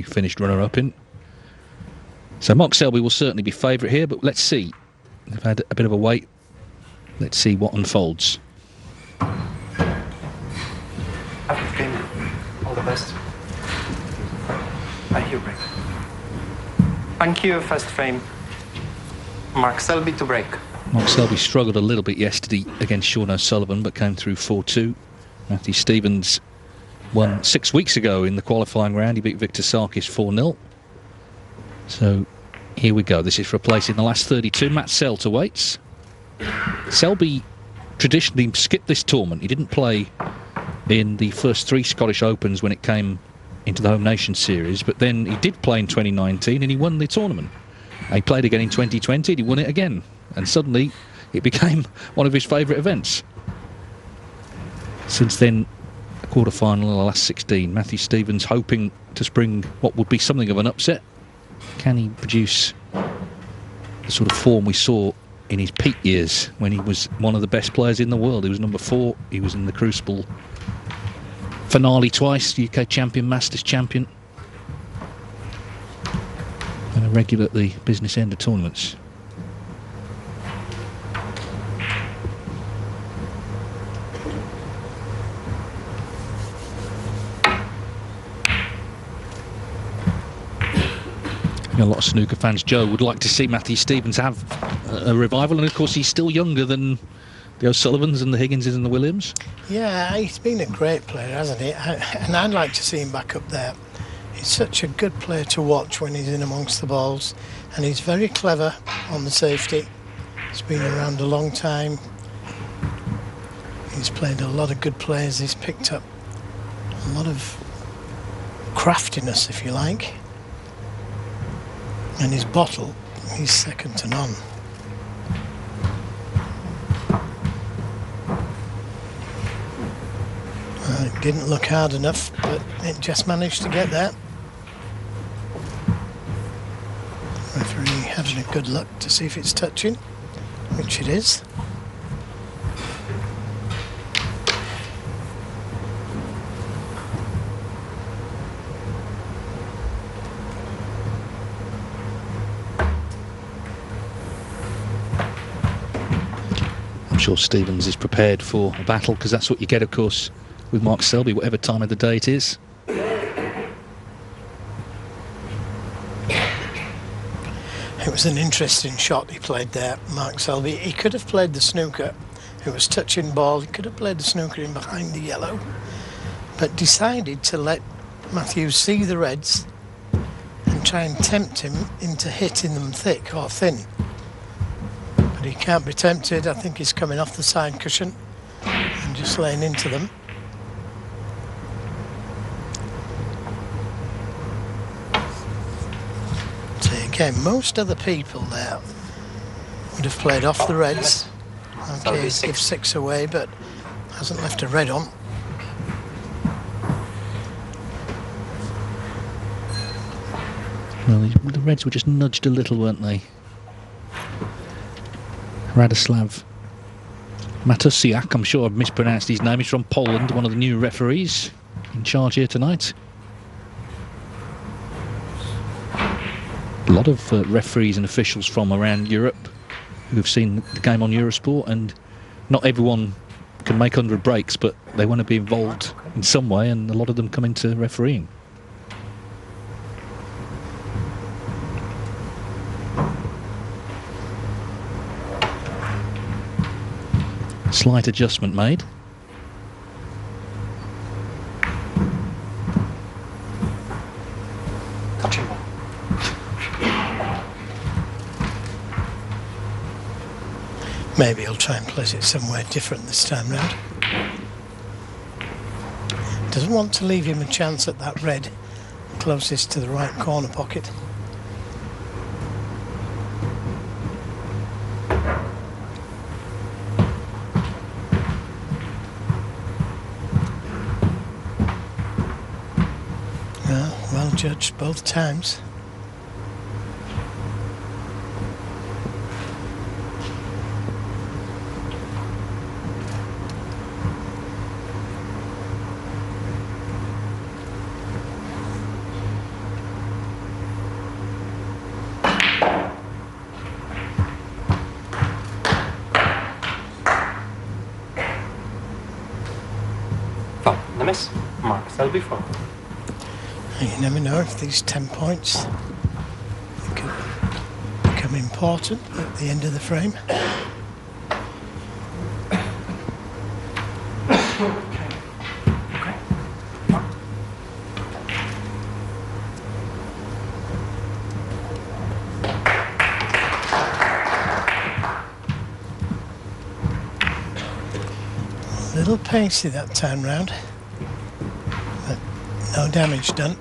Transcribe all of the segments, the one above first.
he finished runner-up in. So Mark Selby will certainly be favourite here, but let's see. They've had a bit of a wait. Let's see what unfolds. All the best. I hear break. Thank you, first frame. Mark Selby to break. Mark Selby struggled a little bit yesterday against Sean O'Sullivan, but came through 4-2. Matthew Stevens won 6 weeks ago in the qualifying round. He beat Victor Sarkis 4-0. So here we go. This is for a place in the last 32. Matt Selter waits. Selby traditionally skipped this tournament. He didn't play in the first 3 Scottish Opens when it came into the Home Nation Series, but then he did play in 2019 and he won the tournament. He played again in 2020 and he won it again, and suddenly it became one of his favourite events. Since then, a quarter-final in the last 16. Matthew Stevens hoping to spring what would be something of an upset. Can he produce the sort of form we saw in his peak years when he was one of the best players in the world? He was number 4. He was in the Crucible finale twice, UK champion, Masters champion, and a regular at the business end of tournaments. A lot of snooker fans, Joe, would like to see Matthew Stevens have a revival, and of course he's still younger than the O'Sullivans and the Higginses and the Williams. Yeah, he's been a great player, hasn't he? And I'd like to see him back up there. He's such a good player to watch when he's in amongst the balls, and he's very clever on the safety. He's been around a long time. He's played a lot of good players. He's picked up a lot of craftiness, if you like. And his bottle, he's second to none. It didn't look hard enough, but it just managed to get there. Referee having a good look to see if it's touching, which it is. I'm sure Stevens is prepared for a battle, because that's what you get, of course, with Mark Selby, whatever time of the day it is. It was an interesting shot he played there, Mark Selby. He could have played the snooker. It was touching ball. He could have played the snooker in behind the yellow, but decided to let Matthews see the reds and try and tempt him into hitting them thick or thin. But he can't be tempted. I think he's coming off the side cushion and just laying into them. Okay, most of the people there would have played off the reds. Okay, he's give 6 away, but hasn't left a red on. Well, the reds were just nudged a little, weren't they? Radoslav Matusiak, I'm sure I've mispronounced his name. He's from Poland, one of the new referees in charge here tonight. A lot of referees and officials from around Europe who've seen the game on Eurosport, and not everyone can make 100 breaks, but they want to be involved in some way, and a lot of them come into refereeing. Slight adjustment made. Maybe he'll try and place it somewhere different this time round. Doesn't want to leave him a chance at that red closest to the right corner pocket. Well judged both times. the miss. Mark Selby 4. And you never know if these 10 points could become important at the end of the frame. Okay. A little pacey that time round, but no damage done.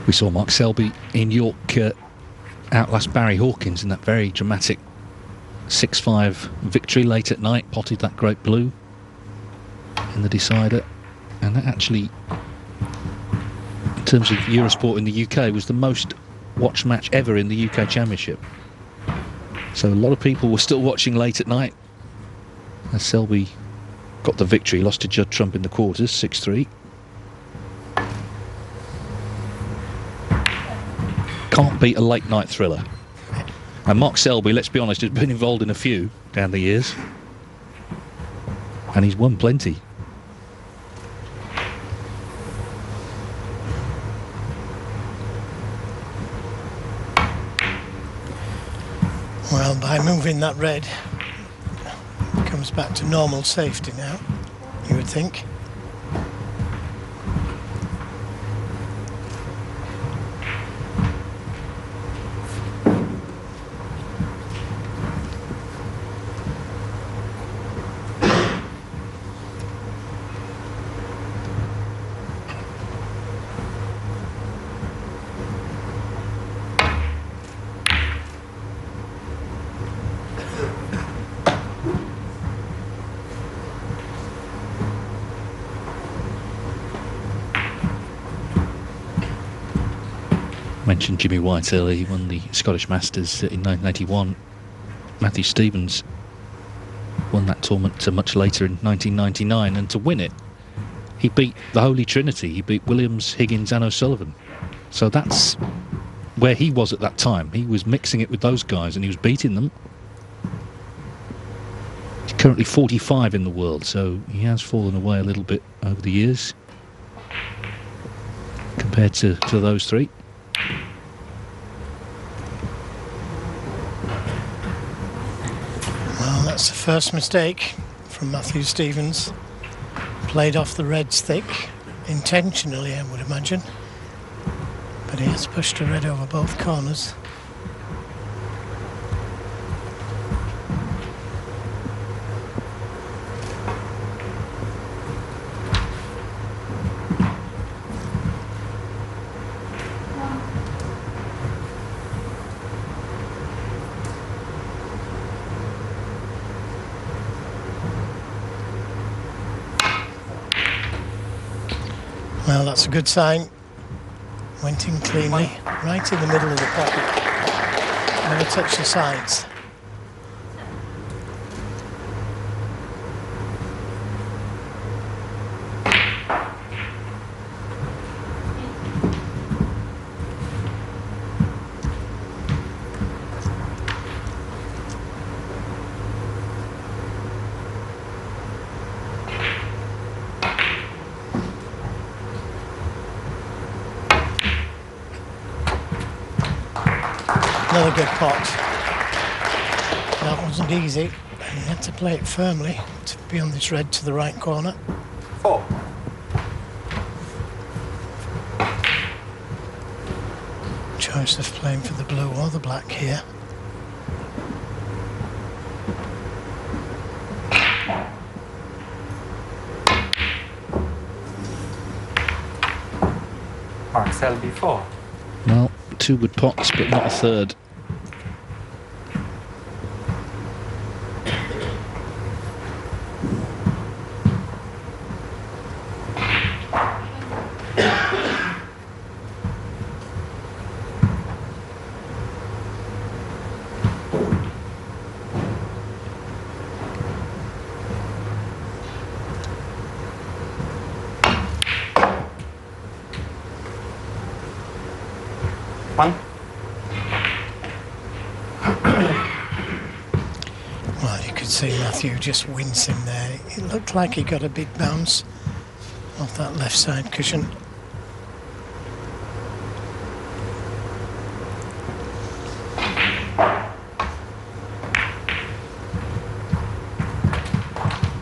We saw Mark Selby in York outlast Barry Hawkins in that very dramatic 6-5 victory late at night, potted that great blue in the decider, and that actually, in terms of Eurosport in the UK, was the most watched match ever in the UK Championship. So a lot of people were still watching late at night as Selby got the victory, lost to Judd Trump in the quarters, 6-3. Can't beat a late night thriller. And Mark Selby, let's be honest, has been involved in a few down the years, and he's won plenty. Well, by moving that red, it comes back to normal safety now, you would think. Mentioned Jimmy White earlier. He won the Scottish Masters in 1981. Matthew Stevens won that tournament much later in 1999, and to win it, he beat the Holy Trinity. He beat Williams, Higgins and O'Sullivan. So that's where he was at that time. He was mixing it with those guys and he was beating them. He's currently 45 in the world, so he has fallen away a little bit over the years compared to those three. Well, that's the first mistake from Matthew Stevens. Played off the reds thick, intentionally I would imagine, but he has pushed the red over both corners. Well, that's a good sign. Went in cleanly, right in the middle of the pocket. Never touched the sides. Another good pot. That wasn't easy, and he had to play it firmly to be on this red to the right corner. 4. Choice of playing for the blue or the black here. Mark Selby 4. Well, two good pots, but not a third. see Matthew just wincing there. It looked like he got a big bounce off that left side cushion.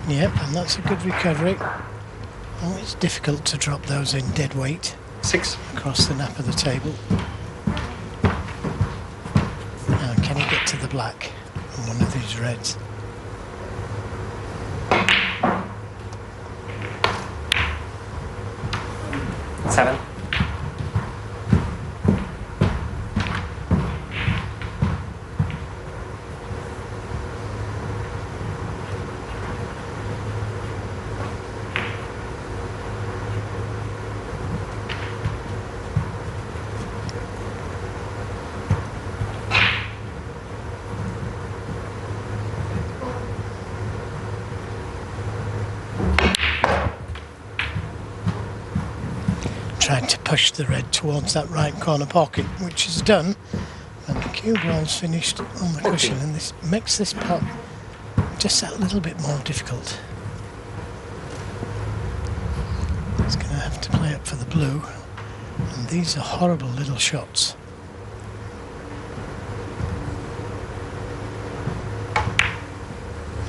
Yep, and that's a good recovery. Oh, it's difficult to drop those in dead weight 6. across the nap of the table. Now, can he get to the black on one of these reds? Seven. Trying to push the red towards that right corner pocket, which is done, and the cue ball's finished on the cushion, and this makes this pot just that little bit more difficult. He's going to have to play up for the blue, and these are horrible little shots.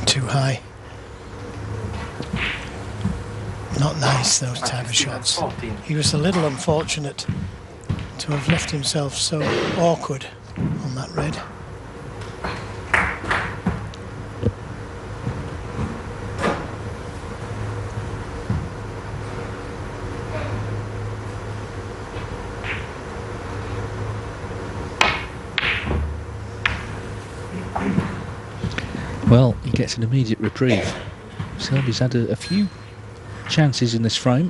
Too high. Not nice, those type of shots. 14. He was a little unfortunate to have left himself so awkward on that red. Well, he gets an immediate reprieve. Selby's had a few chances in this frame.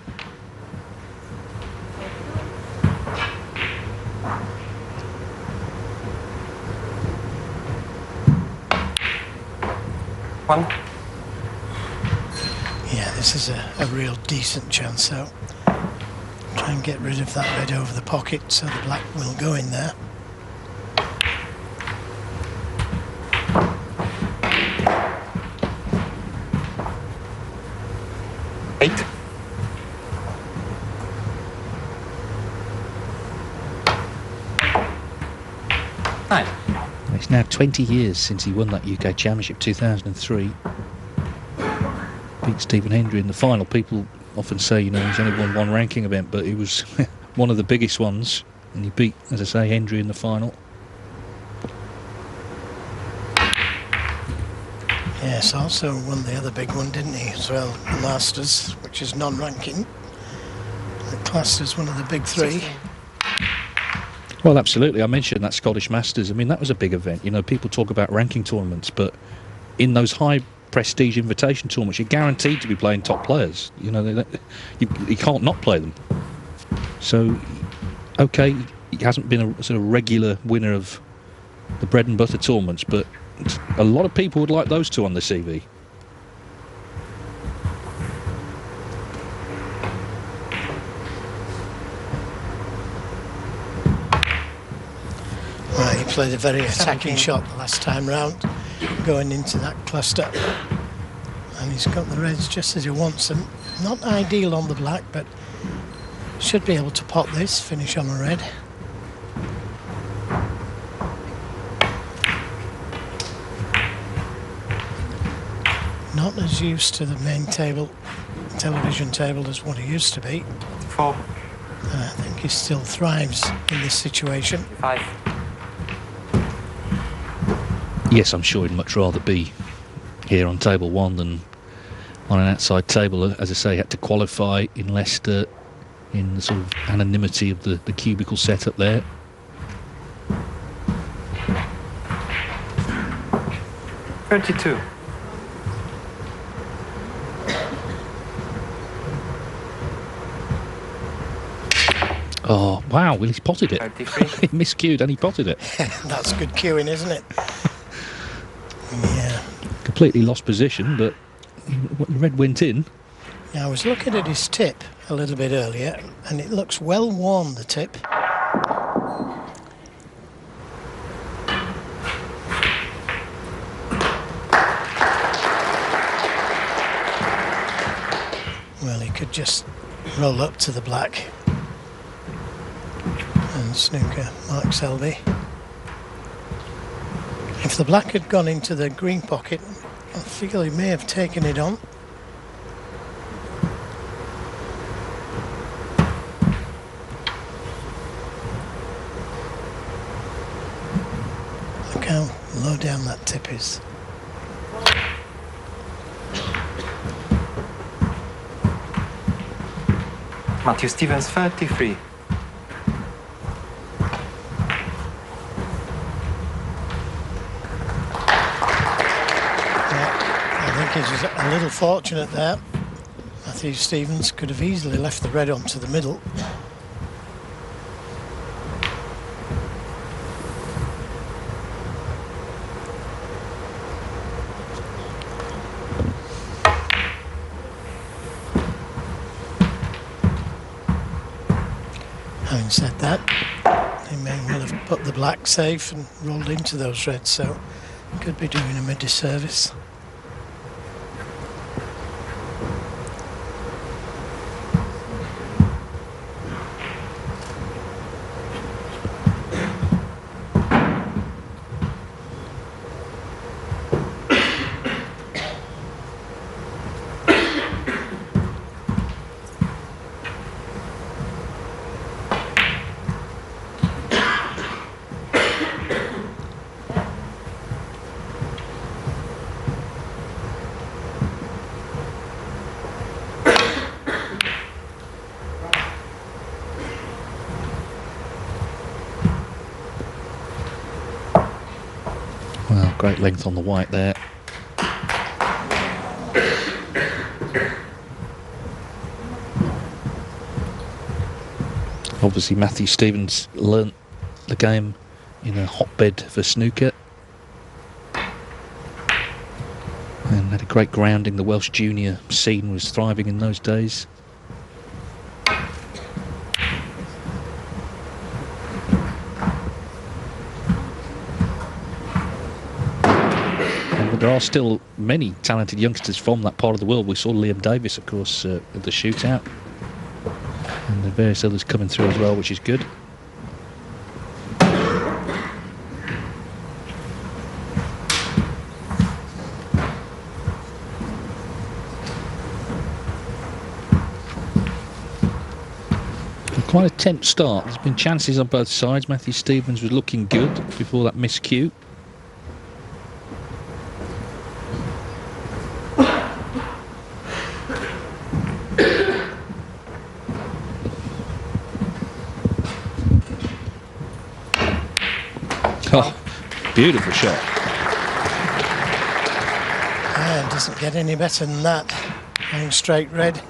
One. Yeah, this is a real decent chance, so try and get rid of that red over the pocket so the black will go in there. Eight. Nine. It's now 20 years since he won that UK Championship 2003. Beat Stephen Hendry in the final. People often say, you know, he's only won one ranking event, but it was one of the biggest ones. And he beat, as I say, Hendry in the final. Yes, also won the other big one, didn't he, as well, the Masters, which is non-ranking. Classed as one of the big three. 16. Well, absolutely. I mentioned that Scottish Masters. I mean, that was a big event. You know, people talk about ranking tournaments, but in those high prestige invitation tournaments, you're guaranteed to be playing top players. You know, you can't not play them. So, okay, he hasn't been a sort of regular winner of the bread and butter tournaments, but a lot of people would like those two on the CV. Right, he played a very attacking 17. shot the last time round, going into that cluster. And he's got the reds just as he wants them. Not ideal on the black, but should be able to pot this, finish on a red. Not as used to the main table, television table, as what he used to be. 4. I think he still thrives in this situation. 5. Yes, I'm sure he'd much rather be here on table one than on an outside table. As I say, he had to qualify in Leicester in the sort of anonymity of the cubicle setup there. $32. Oh, wow, well, he's potted it. 33. He miscued and he potted it. That's good cueing, isn't it? Yeah. Completely lost position, but the red went in. Now, I was looking at his tip a little bit earlier, and it looks well worn, the tip. could just roll up to the black. And snooker, Mark Selby. If the black had gone into the green pocket, I feel he may have taken it on. Look how low down that tip is. Matthew Stevens, 33. I think he's a little fortunate there. Matthew Stevens could have easily left the red onto the middle. Having said that, he may well have put the black safe and rolled into those reds, so could be doing him a disservice. Well, great length on the white there. Obviously Matthew Stevens learnt the game in a hotbed for snooker and had a great grounding. The Welsh junior scene was thriving in those days. There are still many talented youngsters from that part of the world. We saw Liam Davis, of course, at the shootout. And the various others coming through as well, which is good. Quite a tense start. There's been chances on both sides. Matthew Stevens was looking good before that miscue. Oh, beautiful shot. Yeah, it doesn't get any better than that. Going straight red.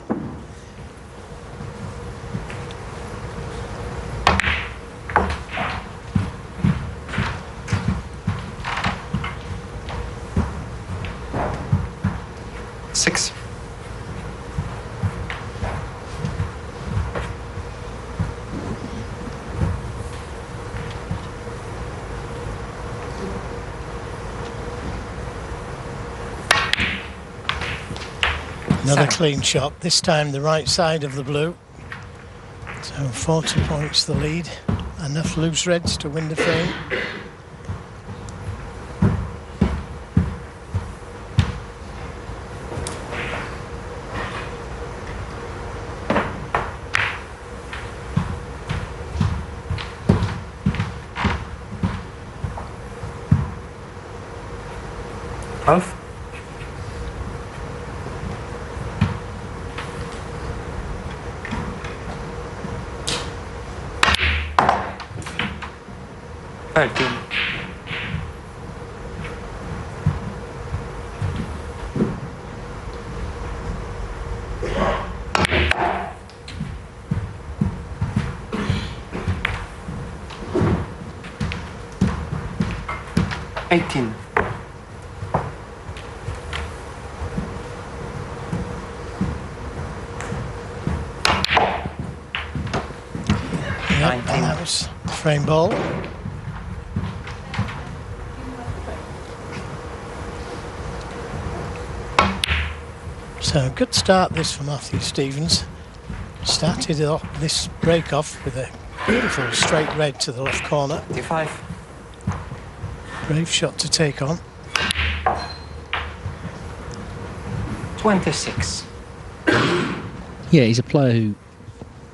Six. Another clean shot, this time the right side of the blue. So 40 points the lead. Enough loose reds to win the frame. Off. Good. Eighteen. Yep, and that was frame ball. So good start this for Matthew Stevens. Started off this break off with a beautiful straight red to the left corner. 55. Brave shot to take on. 26. Yeah, he's a player who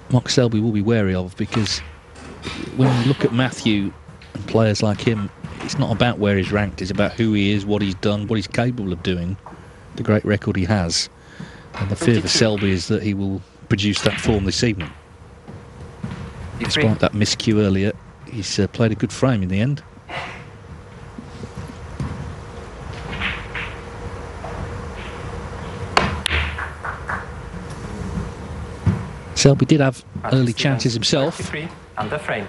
Mark Selby will be wary of, because when you look at Matthew and players like him, it's not about where he's ranked, it's about who he is, what he's done, what he's capable of doing, the great record he has. And the fear for Selby is that he will produce that form this evening. Despite that miscue earlier, he's played a good frame in the end. Selby did have early chances himself,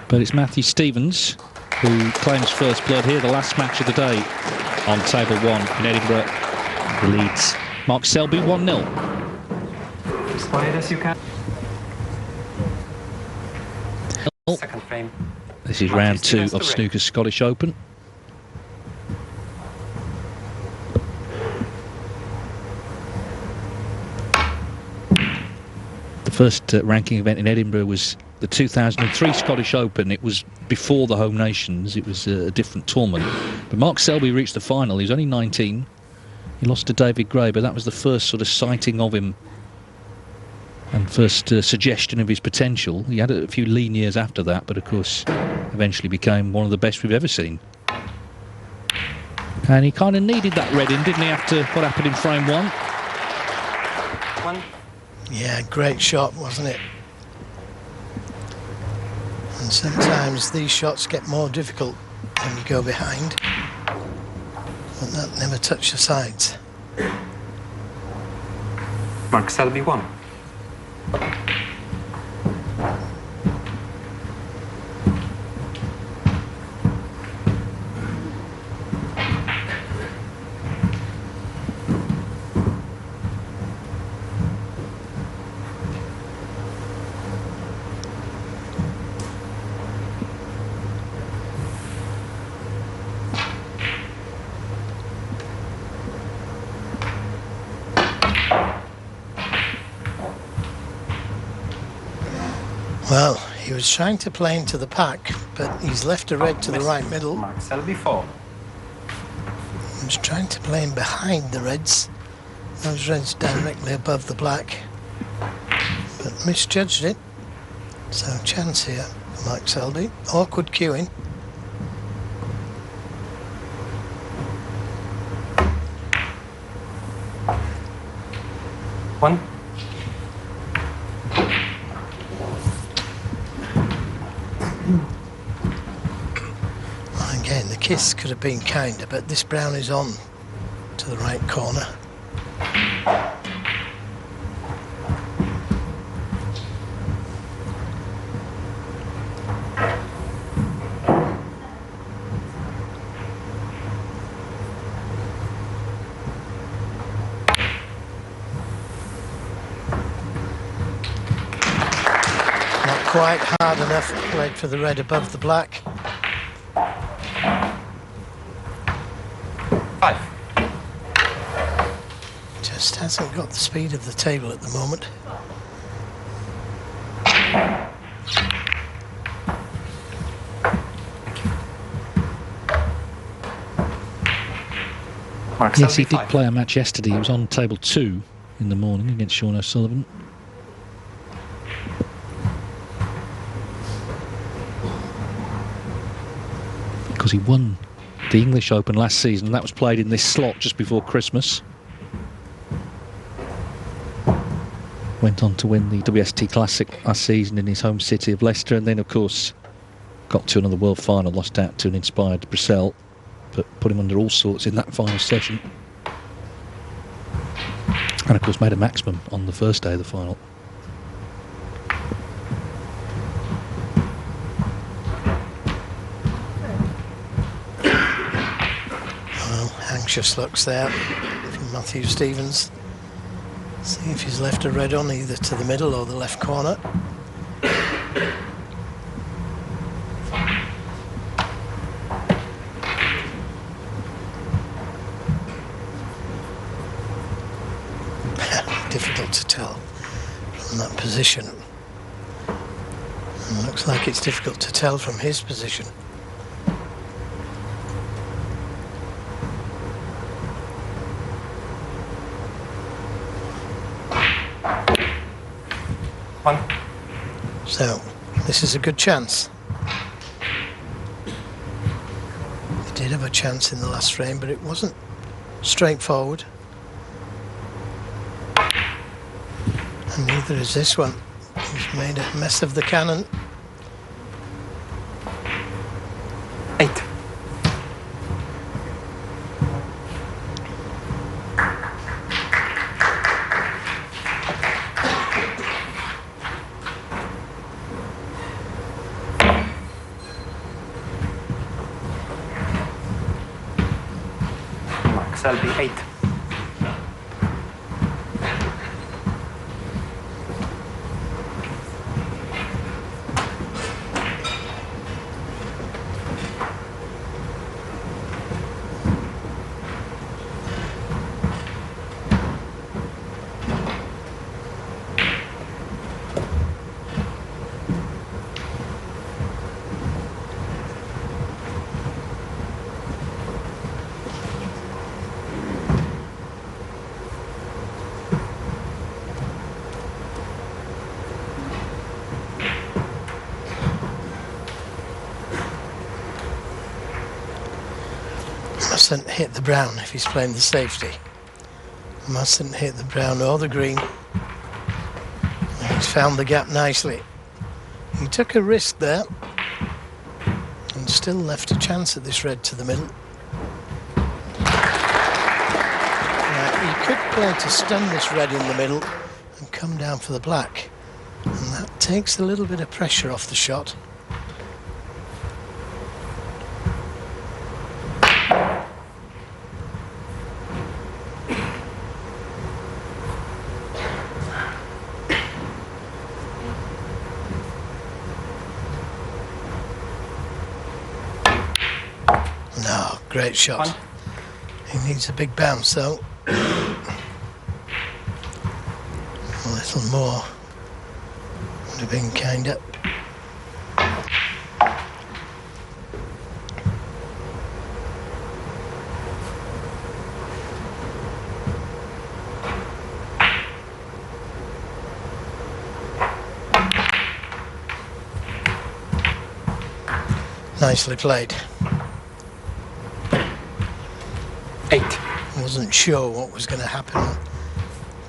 but it's Matthew Stevens who claims first blood here, the last match of the day on table 1 in Edinburgh. He leads Mark Selby 1-0. As quiet as you can. Second frame. This is round 2 of Snooker's Scottish Open. The first ranking event in Edinburgh was the 2003 Scottish Open. It was before the Home Nations. It was a different tournament. But Mark Selby reached the final. He was only 19. He lost to David Gray, but that was the first sort of sighting of him and first suggestion of his potential. He had a few lean years after that, but of course eventually became one of the best we've ever seen. And he kind of needed that red in, didn't he, after what happened in frame 1? Yeah, great shot, wasn't it? And sometimes these shots get more difficult when you go behind. But that never touched the sides. Mark Selby 1. Well, he was trying to play into the pack, but he's left a red to the right middle. Mark Selby 4. He was trying to play in behind the reds. Those reds directly above the black, but misjudged it. So chance here for Mike Selby. Awkward queuing. One. Again, the kiss could have been kinder, but this brown is on to the right corner. Not quite hard enough. Played for the red above the black. 5. Just hasn't got the speed of the table at the moment. Mark Yes, he Selby did 5. play a match yesterday. He was on table 2 in the morning against Sean O'Sullivan. Because he won the English Open last season. That was played in this slot just before Christmas. Went on to win the WST Classic last season in his home city of Leicester, and then of course got to another world final, lost out to an inspired Brissell, but put him under all sorts in that final session. And of course made a maximum on the first day of the final. Well, anxious looks there from Matthew Stevens. See if he's left a red on either to the middle or the left corner. difficult to tell from that position. And it looks like it's difficult to tell from his position. One. So, this is a good chance. He did have a chance in the last frame, but it wasn't straightforward. And neither is this one. He's made a mess of the cannon. 8. Mark Selby, 8. Mustn't hit the brown if he's playing the safety. Mustn't hit the brown or the green. And he's found the gap nicely. He took a risk there and still left a chance at this red to the middle. Now, he could play to stun this red in the middle and come down for the black. And that takes a little bit of pressure off the shot. No, great shot. 1. He needs a big bounce though. A little more would have been kinda. Nicely played. 8. Wasn't sure what was going to happen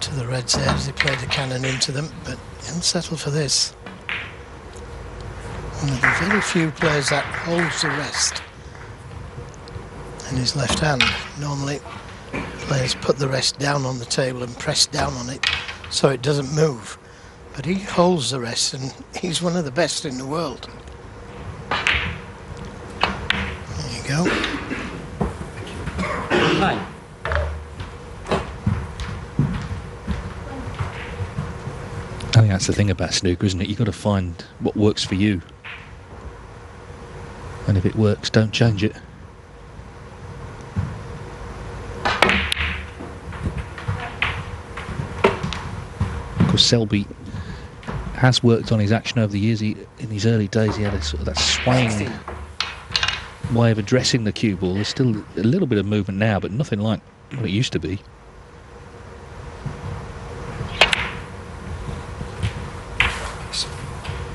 to the Reds there as he played the cannon into them, but he'll settle for this. One of the very few players that holds the rest in his left hand. Normally players put the rest down on the table and press down on it so it doesn't move, but he holds the rest and he's one of the best in the world. There you go. 9. I think that's the thing about snooker, isn't it? You've got to find what works for you. And if it works, don't change it. Of course, Selby has worked on his action over the years. In his early days, he had a sort of that swaying 16. way of addressing the cue ball. There's still a little bit of movement now, but nothing like what it used to be.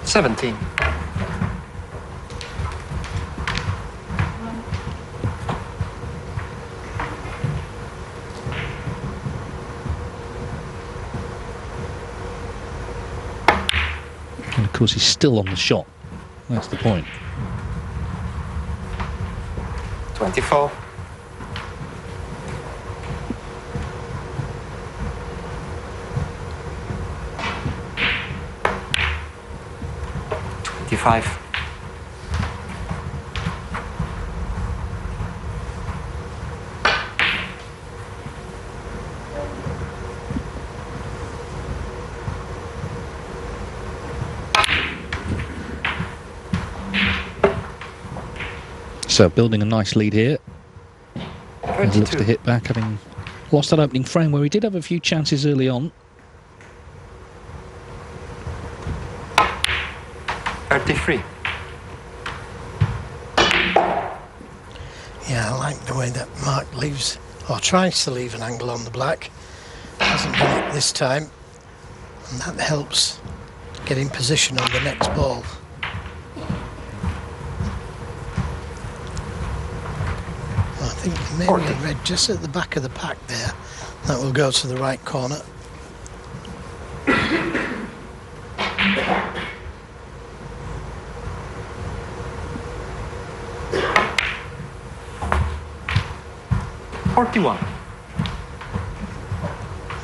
$17. And of course, he's still on the shot. That's the point. 24. 25. So building a nice lead here. And looks to 32. hit back, having lost that opening frame where he did have a few chances early on. 33. Yeah, I like the way that Mark leaves, or tries to leave an angle on the black. Hasn't done it this time, and that helps get in position on the next ball. I think maybe a red just at the back of the pack there. That will go to the right corner.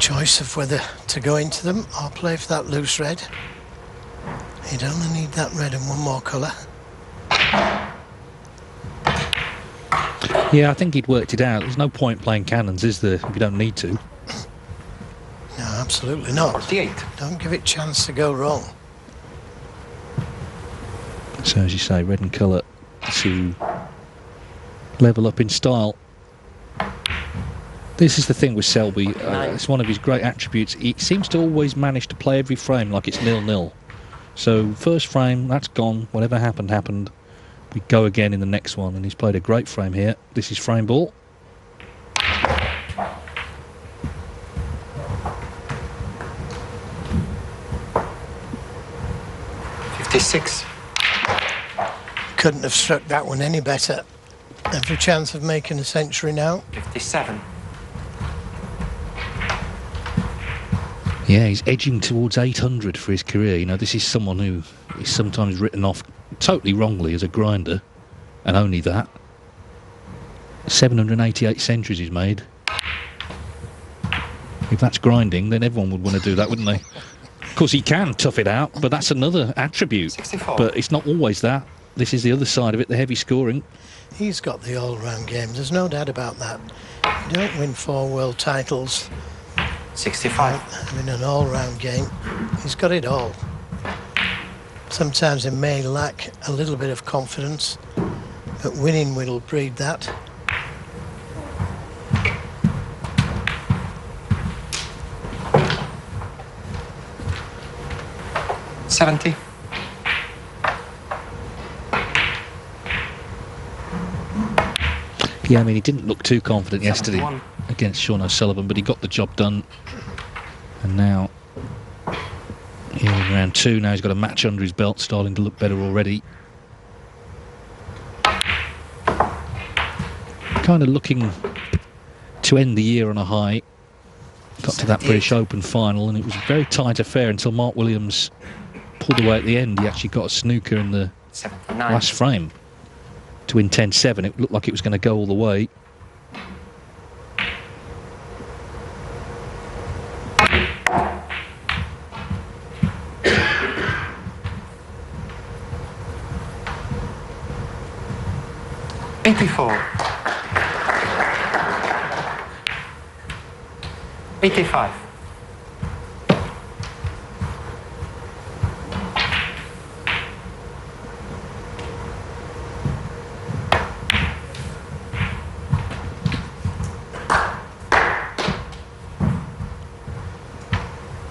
Choice of whether to go into them or play for that loose red. You'd only need that red and one more colour. Yeah, I think he'd worked it out. There's no point playing cannons, is there, if you don't need to? No, absolutely not. 48. Don't give it a chance to go wrong. So, as you say, red and colour to level up in style. This is the thing with Selby. It's one of his great attributes. He seems to always manage to play every frame like it's 0-0. So, first frame, that's gone. Whatever happened, happened. We go again in the next one, and he's played a great frame here. This is frame ball. 56. Couldn't have struck that one any better. Every chance of making a century now. 57. Yeah, he's edging towards 800 for his career. You know, this is someone who is sometimes written off totally wrongly as a grinder, and only that. 788 centuries he's made. If that's grinding, then everyone would want to do that, wouldn't they? Of course, he can tough it out, but that's another attribute. 64. But it's not always that. This is the other side of it, the heavy scoring. He's got the all-round game, there's no doubt about that. You don't win 4 world titles 65. having an all-round game. He's got it all. Sometimes it may lack a little bit of confidence, but winning will breed that. $70. Yeah, I mean, he didn't look too confident yesterday 71. against Sean O'Sullivan, but he got the job done. And now, here in round 2, now he's got a match under his belt, starting to look better already. Kind of looking to end the year on a high. Got to that British Open final, and it was a very tight affair until Mark Williams pulled away at the end. He actually got a snooker in the 79. last frame to win 10-7. It looked like it was going to go all the way. $84. 85.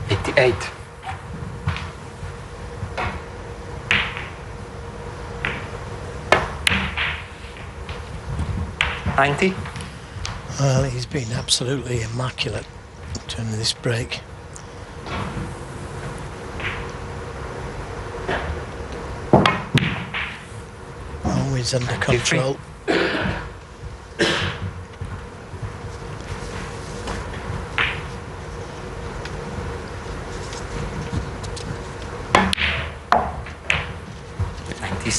$88. $90. Well, he's been absolutely immaculate during this break. Always under control.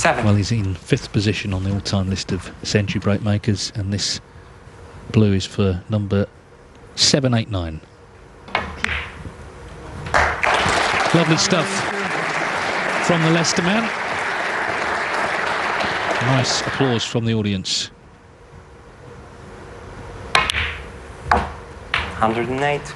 Well, he's in 5th position on the all-time list of century break makers, and this blue is for number 789. Lovely stuff from the Leicester man. Nice applause from the audience. 108.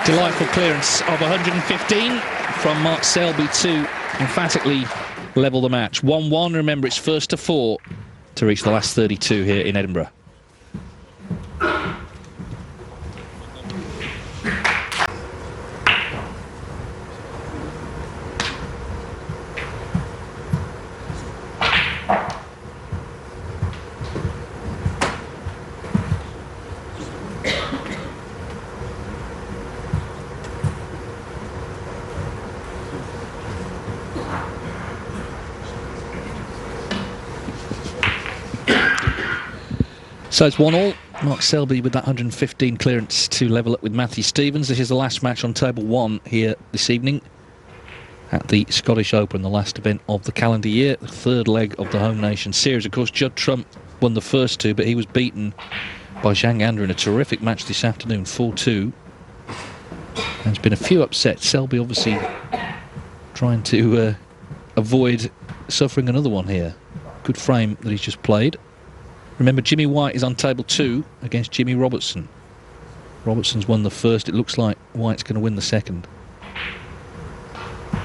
Delightful clearance of 115 from Mark Selby to emphatically level the match. 1-1, remember it's first to 4 to reach the last 32 here in Edinburgh. So it's 1-1. Mark Selby with that 115 clearance to level up with Matthew Stevens. This is the last match on table 1 here this evening at the Scottish Open, the last event of the calendar year, the third leg of the Home Nation Series. Of course, Judd Trump won the first two, but he was beaten by Zhang Anda in a terrific match this afternoon, 4-2. There's been a few upsets. Selby obviously trying to avoid suffering another one here. Good frame that he's just played. Remember, Jimmy White is on table 2 against Jimmy Robertson. Robertson's won the first. It looks like White's going to win the second. You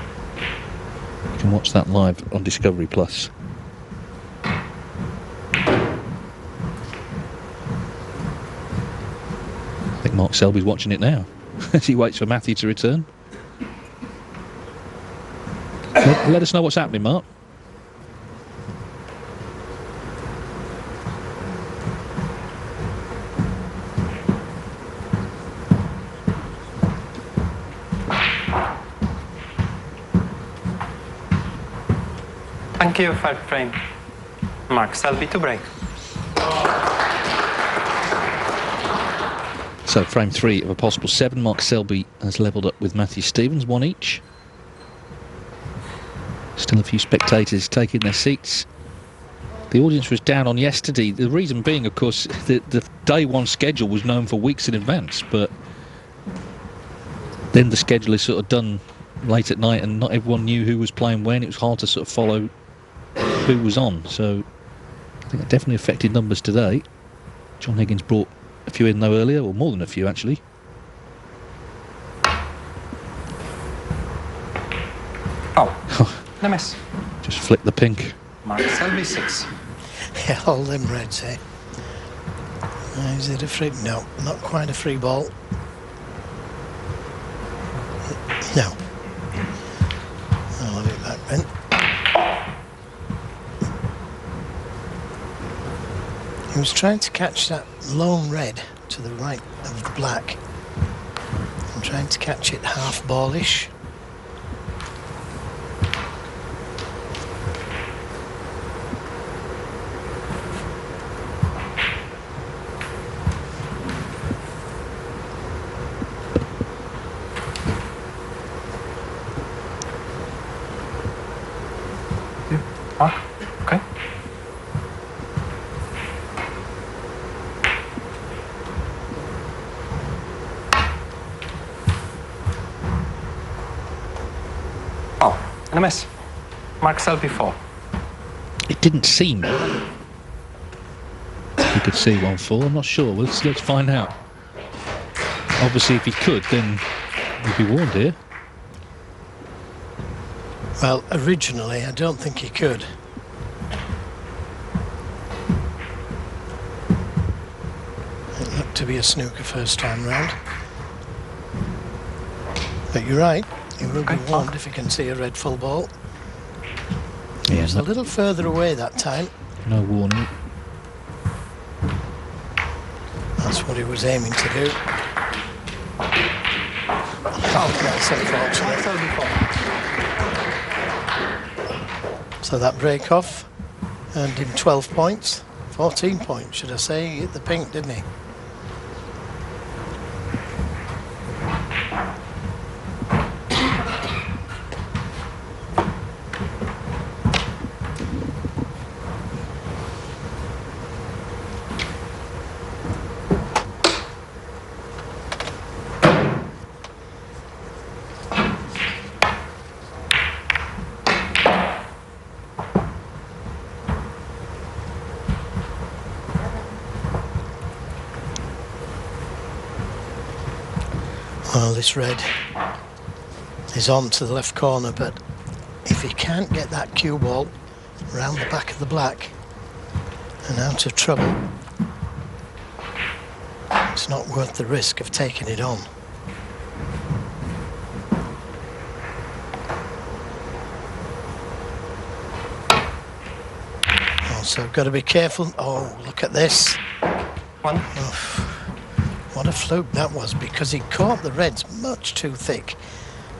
can watch that live on Discovery Plus. I think Mark Selby's watching it now as he waits for Matthew to return. Let us know what's happening, Mark. Thank you, third frame. Mark Selby to break. So frame 3 of a possible 7. Mark Selby has levelled up with Matthew Stevens, 1 each. Still a few spectators taking their seats. The audience was down on yesterday. The reason being, of course, the day 1 schedule was known for weeks in advance, but then the schedule is sort of done late at night and not everyone knew who was playing when. It was hard to sort of follow who was on, so I think it definitely affected numbers today. John Higgins brought a few in though earlier, or more than a few actually. Oh, the miss. Just flick the pink. Mark Selby 6. Yeah, all them reds, eh? Is it a free? No, not quite a free ball. No. I'll have it back then. He was trying to catch that lone red to the right of the black. I'm trying to catch it half ballish. Okay. Oh, and a miss. Mark Selby 4. It didn't seem you could see 1-4. I'm not sure. Let's find out. Obviously, if he could, then he'd be warned here. Well, originally, I don't think he could. It looked to be a snooker first time round. But you're right, he will be warned if he can see a red full ball. He was a little further away that time. No warning. That's what he was aiming to do. Oh, that's unfortunate. So that break off earned him 12 points. 14 points, should I say. He hit the pink, didn't he? Well, this red is on to the left corner, but if he can't get that cue ball around the back of the black and out of trouble, it's not worth the risk of taking it on. Also, got to be careful. Oh, look at this. 1. Oh. What a fluke that was, because he caught the reds much too thick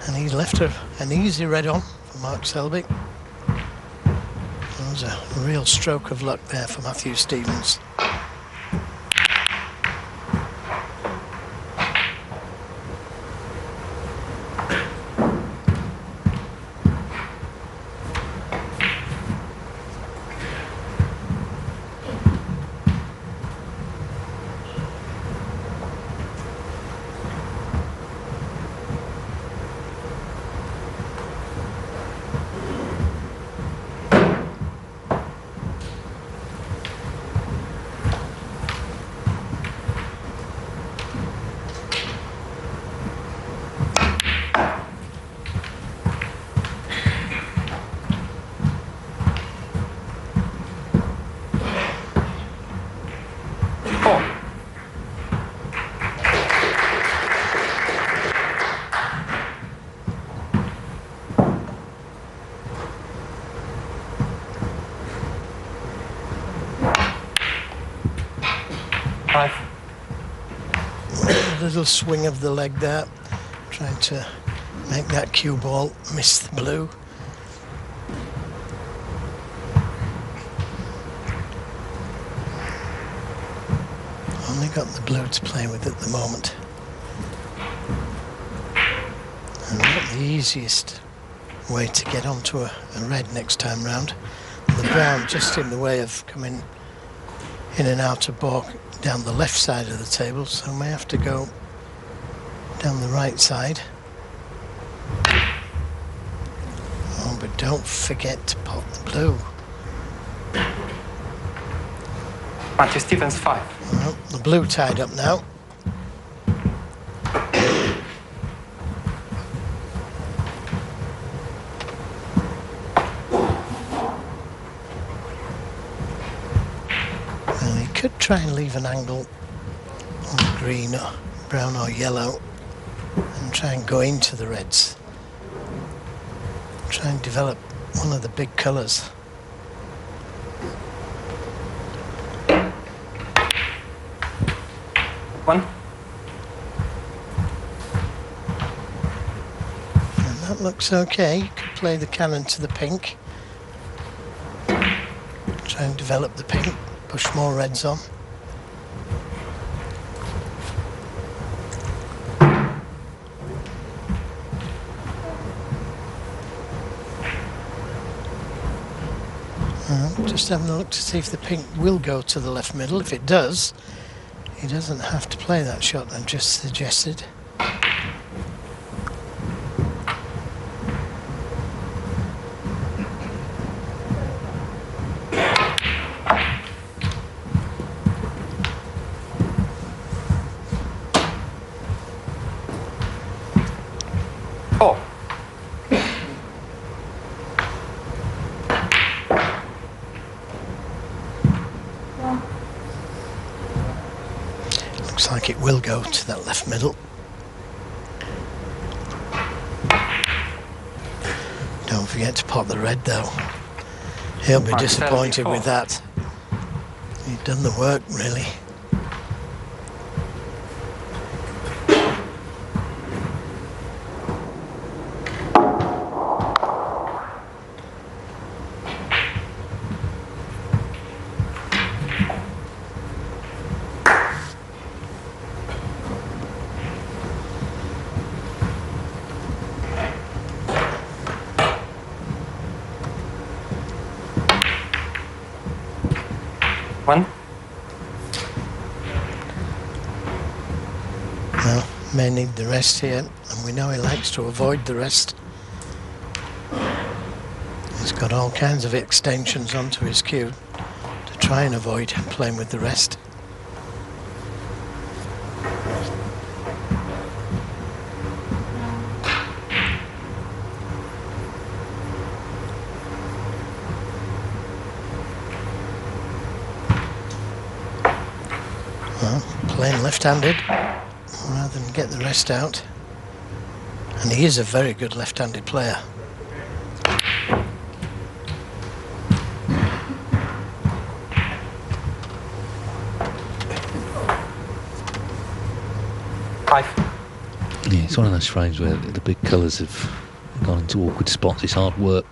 and he left an easy red on for Mark Selby. That was a real stroke of luck there for Matthew Stevens. 5. A little swing of the leg there, trying to make that cue ball miss the blue. Only got the blue to play with at the moment. And not the easiest way to get onto a red next time round. The brown just in the way of coming in and out of balk down the left side of the table, so may have to go down the right side. Oh, but don't forget to pop the blue. Matthew Stevens 5. Well, the blue tied up now. Well, he could try and leave an angle on the green or brown or yellow and try and go into the reds. Try and develop one of the big colours. One. And that looks okay. You could play the cannon to the pink. Try and develop the pink. Push more reds on. Just having a look to see if the pink will go to the left middle. If it does, he doesn't have to play that shot I've just suggested. Oh. Looks like it will go to that left middle. Don't forget to pop the red though. He'll be disappointed with that. He'd done the work really. One. Well, may need the rest here, and we know he likes to avoid the rest. He's got all kinds of extensions onto his cue to try and avoid playing with the rest. Well, playing left-handed rather than get the rest out. And he is a very good left-handed player. Five. Yeah, it's one of those frames where the big colours have gone into awkward spots. It's hard work.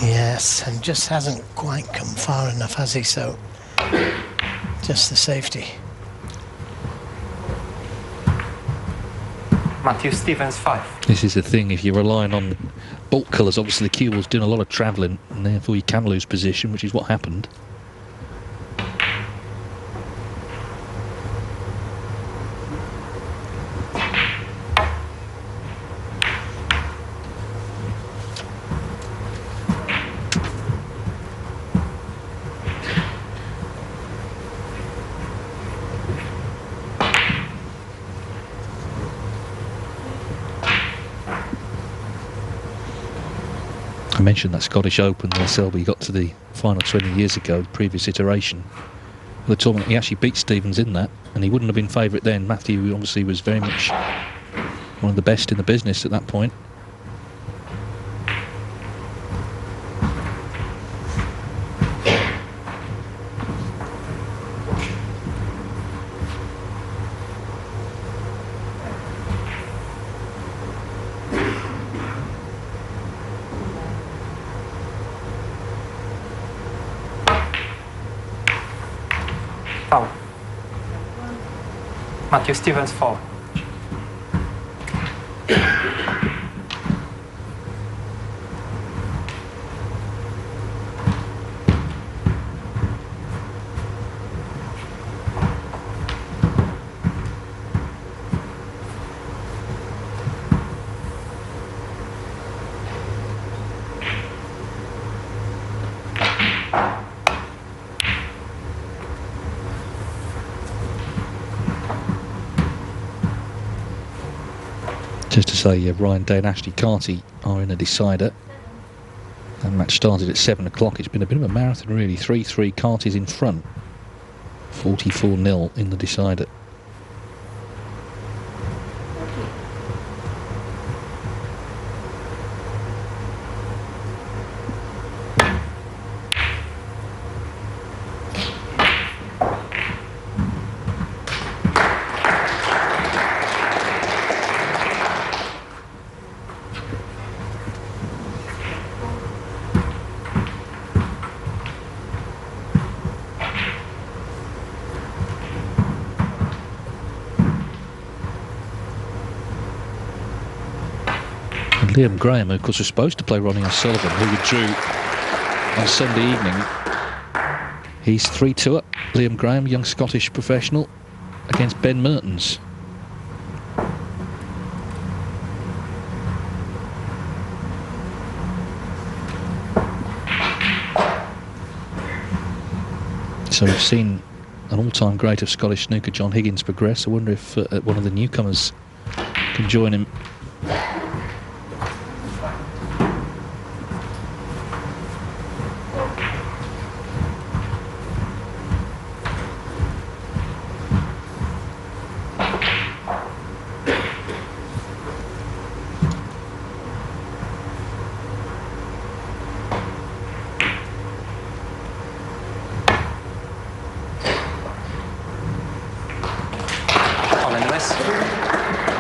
Yes, and just hasn't quite come far enough, has he? So, just the safety. Matthew Stevens 5. This is the thing, if you're relying on bulk colours, obviously the cue ball's doing a lot of travelling, and therefore you can lose position, which is what happened. I mentioned that Scottish Open where Selby got to the final 20 years ago, the previous iteration of the tournament. He actually beat Stevens in that, and he wouldn't have been favourite then. Matthew obviously was very much one of the best in the business at that point. Foul. Matthew Stevens, 4. Just to say, Ryan Day and Ashley Carty are in a decider. The match started at 7 o'clock. It's been a bit of a marathon, really. 3-3, Carty's in front. 44-0 in the decider. Liam Graham, who of course was supposed to play Ronnie O'Sullivan, who withdrew on Sunday evening. He's 3-2 up. Liam Graham, young Scottish professional, against Ben Mertens. So we've seen an all-time great of Scottish snooker, John Higgins, progress. I wonder if one of the newcomers can join him.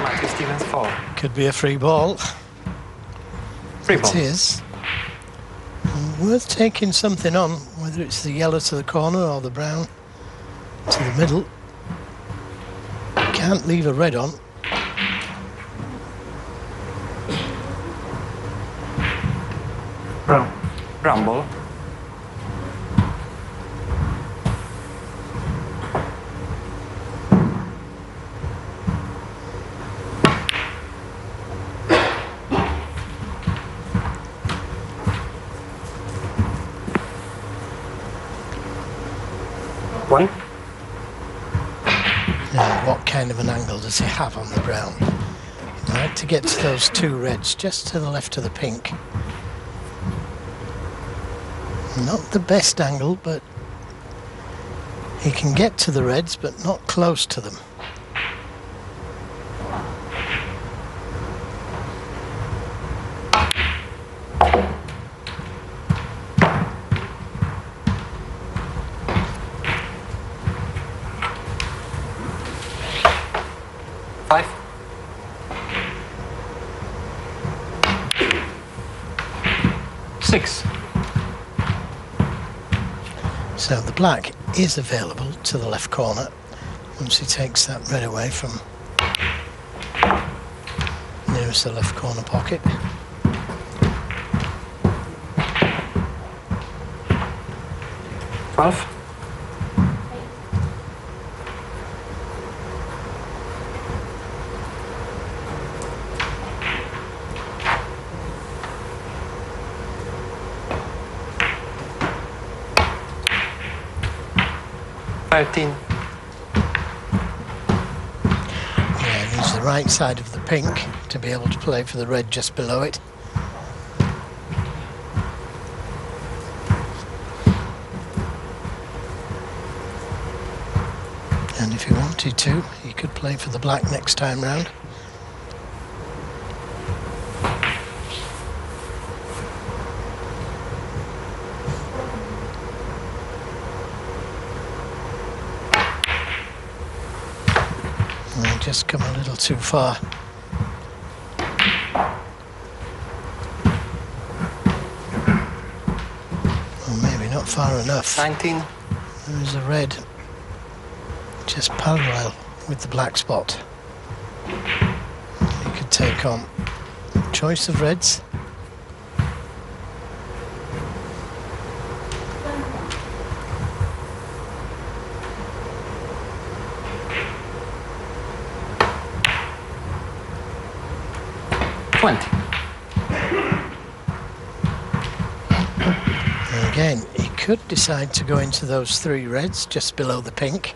Matthew Stevens, 4. Could be a free ball. Free ball. It is. And worth taking something on, whether it's the yellow to the corner or the brown to the middle. Can't leave a red on. Brown ball. One. Now, what kind of an angle does he have on the brown? He'd like to get to those two reds just to the left of the pink. Not the best angle, but he can get to the reds, but not close to them. Six. So the black is available to the left corner once he takes that red away from nearest the left corner pocket. Twelve. Yeah, use the right side of the pink to be able to play for the red just below it. And if he wanted to, he could play for the black next time round. Just come a little too far. Or maybe not far enough. 19. There's a red just parallel with the black spot. He could take on choice of reds. And again, he could decide to go into those 3 reds just below the pink.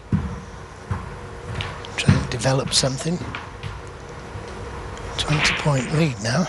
Try and develop something. 20-point lead now.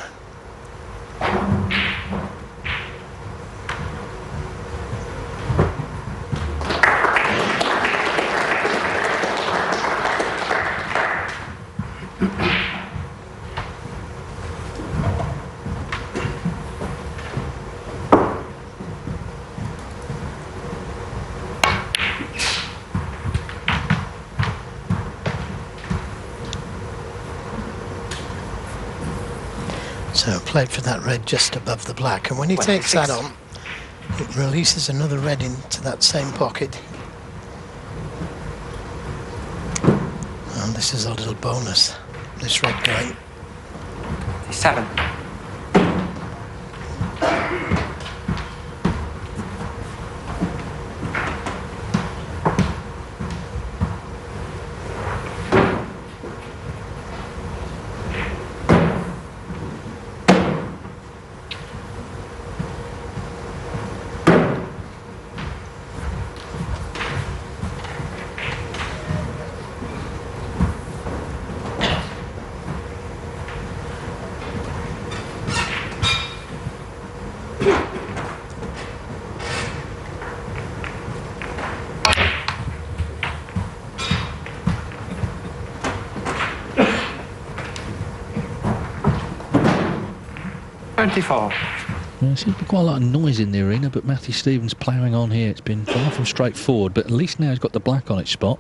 So played for that red just above the black, and when he takes that on, it releases another red into that same pocket. And this is a little bonus, this red going. 7. Well, there seems to be quite a lot of noise in the arena, but Matthew Stevens ploughing on here. It's been far from straightforward, but at least now he's got the black on its spot.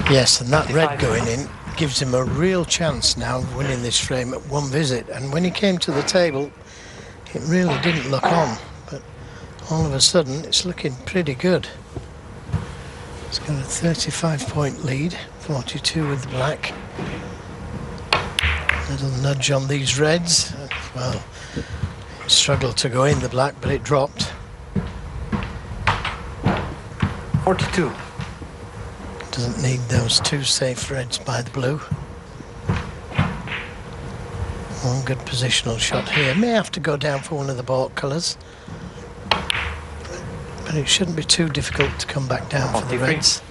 Yes, and that red going in gives him a real chance now of winning this frame at one visit. And when he came to the table, it really didn't look on, but all of a sudden it's looking pretty good. It's got a 35-point lead, 42 with the black. Little nudge on these reds. Well, it struggled to go in the black, but it dropped. 42. Doesn't need those 2 safe reds by the blue. One good positional shot here. May have to go down for one of the baulk colours, but it shouldn't be too difficult to come back down for the reds.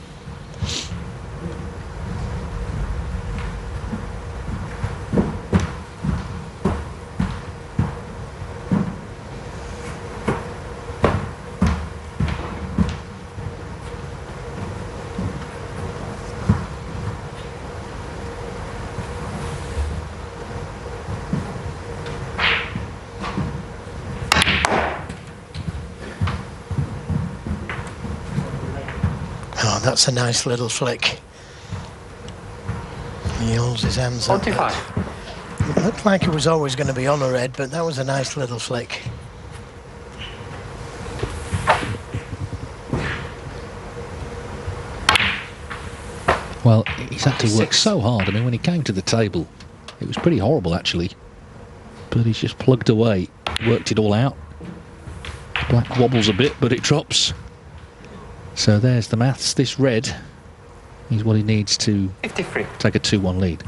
Oh, that's a nice little flick. He holds his hands up. 45. It looked like it was always going to be on a red, but that was a nice little flick. Well, he's had to work so hard. I mean, when he came to the table, it was pretty horrible, actually. But he's just plugged away, worked it all out. Black wobbles a bit, but it drops. So there's the maths. This red is what he needs to 53. take a 2-1 lead.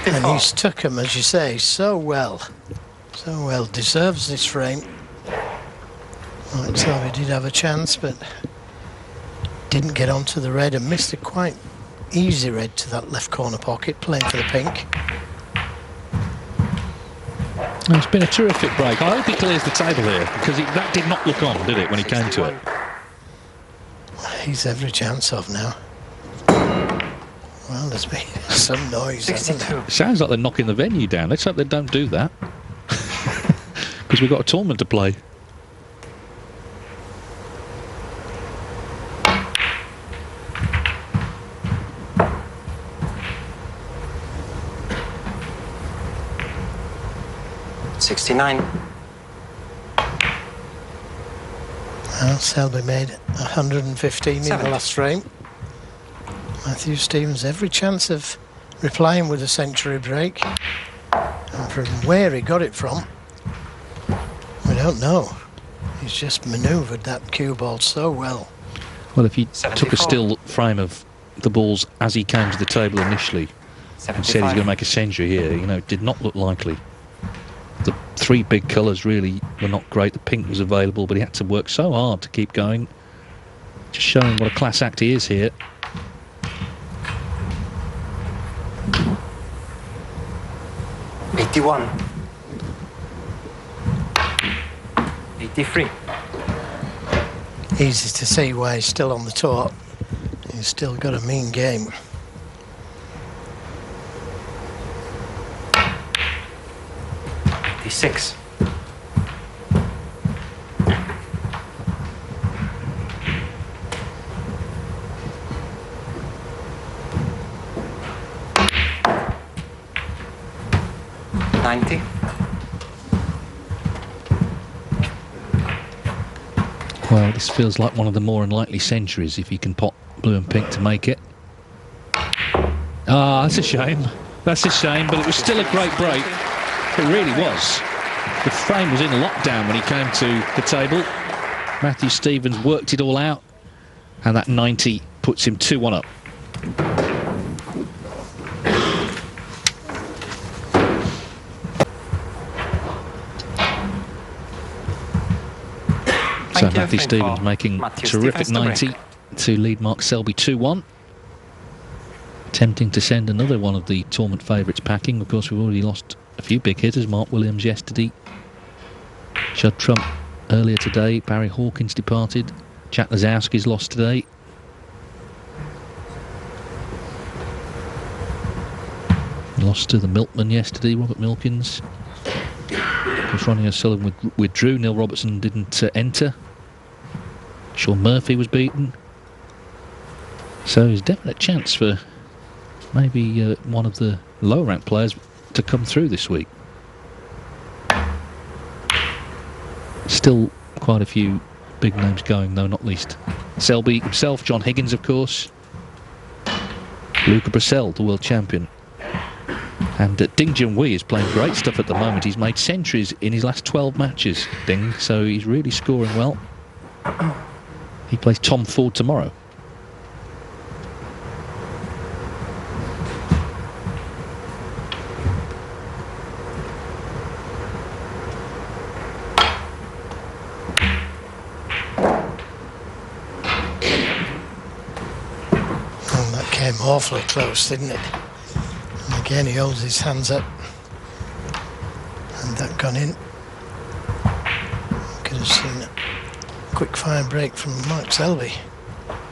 And he's took him, as you say, so well. So well. Deserves this frame. Right, Selby did have a chance, but didn't get onto the red and missed a quite easy red to that left corner pocket, playing for the pink. Well, it's been a terrific break. I hope he clears the table here, because that did not look on, did it, when he came to it? He's every chance of now. Well, there's been some noise, hasn't there? It sounds like they're knocking the venue down. Let's hope they don't do that. Because we've got a tournament to play. 69. Well, Selby made 115 in the 70. last frame. Matthew Stevens every chance of replying with a century break. And from where he got it from, we don't know. He's just manoeuvred that cue ball so well. Well, if you 74. took a still frame of the balls as he came to the table initially and said he's going to make a century here, you know, it did not look likely. The three big colours really were not great. The pink was available, but he had to work so hard to keep going. Just showing what a class act he is here. $81. 83. Easy to see why he's still on the tour. He's still got a mean game. $86. $90. Well, this feels like one of the more unlikely centuries if he can pot blue and pink to make it. Ah, that's a shame. That's a shame, but it was still a great break. It really was. The frame was in lockdown when he came to the table. Matthew Stevens worked it all out, and that 90 puts him 2-1 up. So Matthew Stevens making terrific 90 to lead Mark Selby 2-1. Attempting to send another one of the tournament favourites packing. Of course, we've already lost a few big hitters. Mark Williams yesterday. Judd Trump earlier today. Barry Hawkins departed. Jack Lazowski's lost today. Lost to the Milkman yesterday, Robert Milkins. Of course, Ronnie O'Sullivan withdrew. Neil Robertson didn't enter. Sean Murphy was beaten. So there's definite chance for maybe one of the lower ranked players to come through this week. Still quite a few big names going though, not least Selby himself, John Higgins of course, Luca Brissell, the world champion. And Ding Junhui is playing great stuff at the moment. He's made centuries in his last 12 matches, Ding, so he's really scoring well. He plays Tom Ford tomorrow. Oh, that came awfully close, didn't it? And again, he holds his hands up. And that gone in. Could have seen a quick fire break from Mark Selby.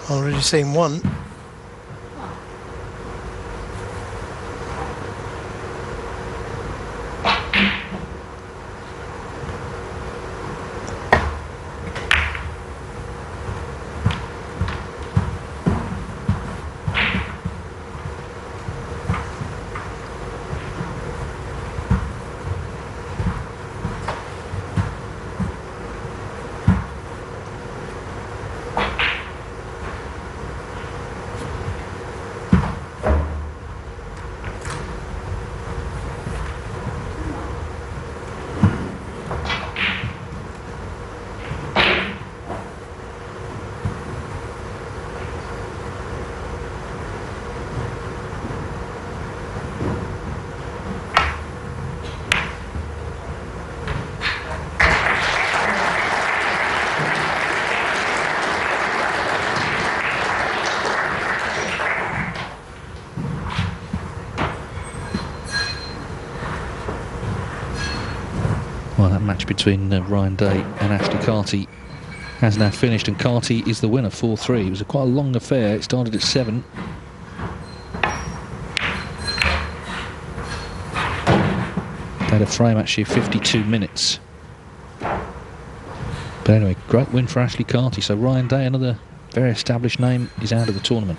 Already seen one. Well, that match between Ryan Day and Ashley Carty has now finished, and Carty is the winner, 4-3. It was quite a long affair. It started at 7. They had a frame actually of 52 minutes. But anyway, great win for Ashley Carty. So Ryan Day, another very established name, is out of the tournament.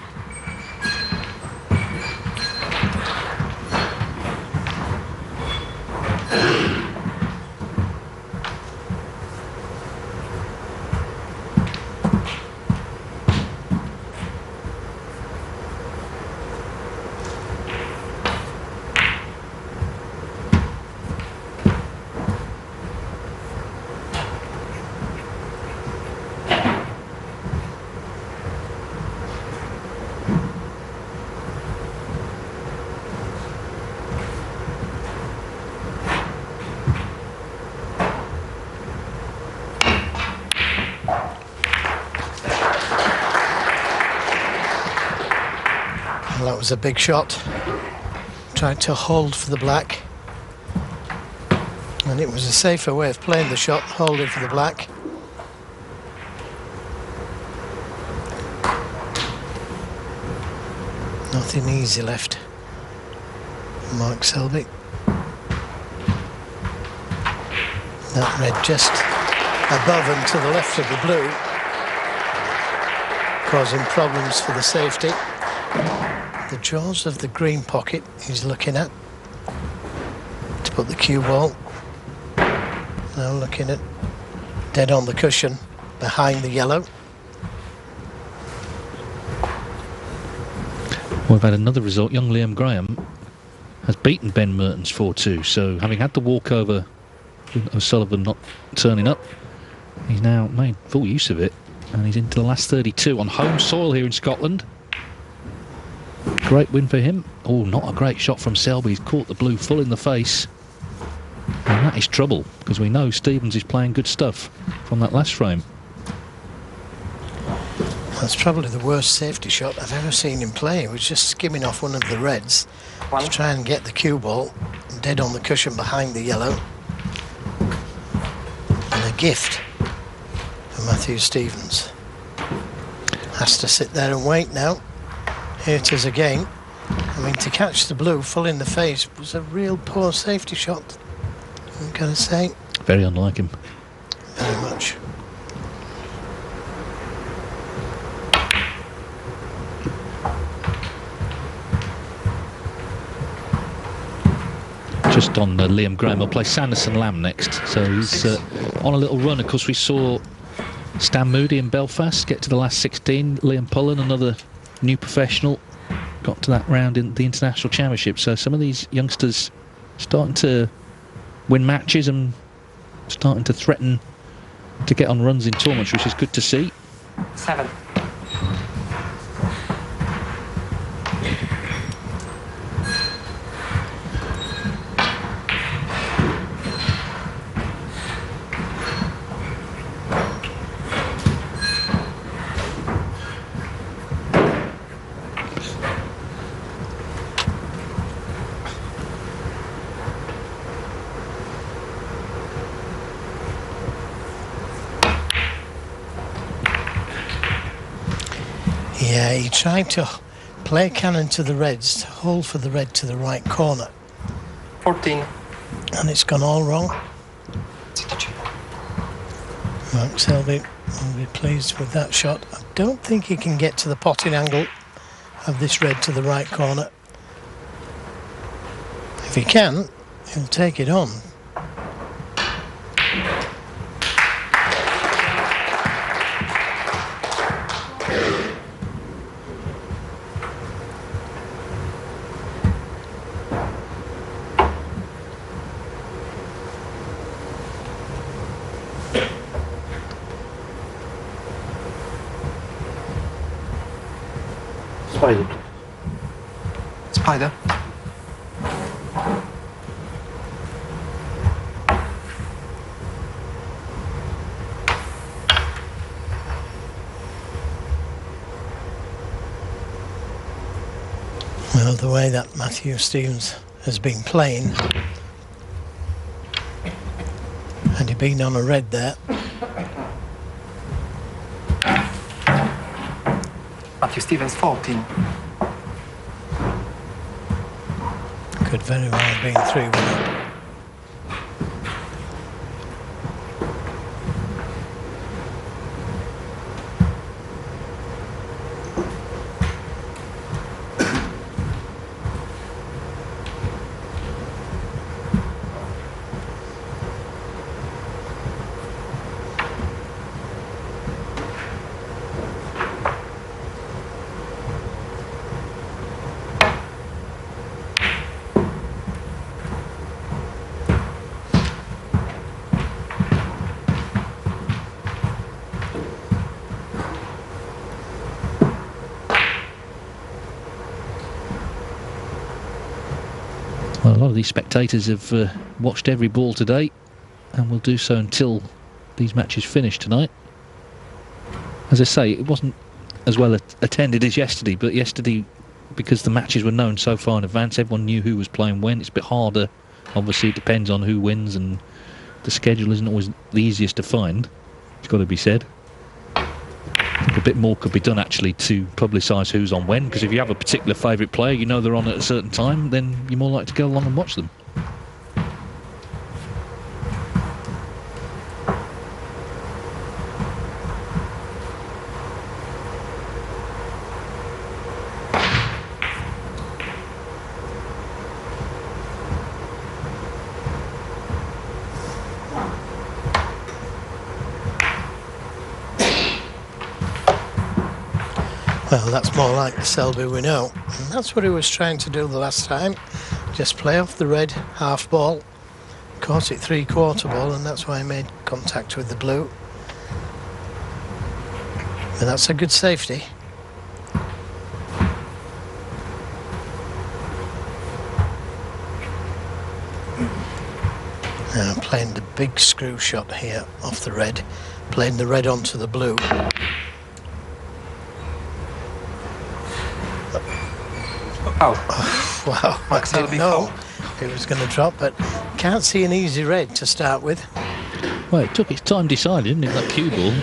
Well, that was a big shot. Tried to hold for the black. And it was a safer way of playing the shot, holding for the black. Nothing easy left. Mark Selby. That red just above and to the left of the blue, causing problems for the safety. The jaws of the green pocket he's looking at to put the cue ball. Now looking at dead on the cushion behind the yellow. We've had another result. Young Liam Graham has beaten Ben Mertens 4-2. So having had the walkover, O'Sullivan not turning up, he's now made full use of it, and he's into the last 32 on home soil here in Scotland. Great win for him. Oh, not a great shot from Selby. He's caught the blue full in the face. And that is trouble, because we know Stevens is playing good stuff from that last frame. That's probably the worst safety shot I've ever seen him play. He was just skimming off one of the reds to try and get the cue ball dead on the cushion behind the yellow. And a gift for Matthew Stevens. Has to sit there and wait now. Here it is again. I mean, to catch the blue full in the face was a real poor safety shot, I'm going to say. Very unlike him. Very much. Just on Liam Graham, will play Sanderson Lamb next. So he's on a little run. Of course, we saw Stan Moody in Belfast get to the last 16. Liam Pullen, another new professional, got to that round in the International Championship. So some of these youngsters starting to win matches and starting to threaten to get on runs in tournaments, which is good to see. 7. Yeah, he tried to play cannon to the reds, to hold for the red to the right corner. 14. And it's gone all wrong. Mark Selby will be pleased with that shot. I don't think he can get to the potting angle of this red to the right corner. If he can, he'll take it on. Spider. Well, the way that Matthew Stevens has been playing, had he been on a red there, Matthew Stevens 14. could very well have been 3-1 up. Well, a lot of these spectators have watched every ball today and will do so until these matches finish tonight. As I say, it wasn't as well attended as yesterday, but yesterday because the matches were known so far in advance, everyone knew who was playing when. It's a bit harder. Obviously, it depends on who wins, and the schedule isn't always the easiest to find. It's got to be said. A bit more could be done actually to publicise who's on when, because if you have a particular favourite player, you know they're on at a certain time, then you're more likely to go along and watch them. Well, that's more like the Selby we know. And that's what he was trying to do the last time. Just play off the red half ball. Caught it 3/4 ball, and that's why he made contact with the blue. But that's a good safety. Now playing the big screw shot here off the red. Playing the red onto the blue. Oh, Wow, I didn't Selby know foul. it was going to drop, but can't see an easy red to start with. Well, it took its time deciding, didn't it, that cue ball?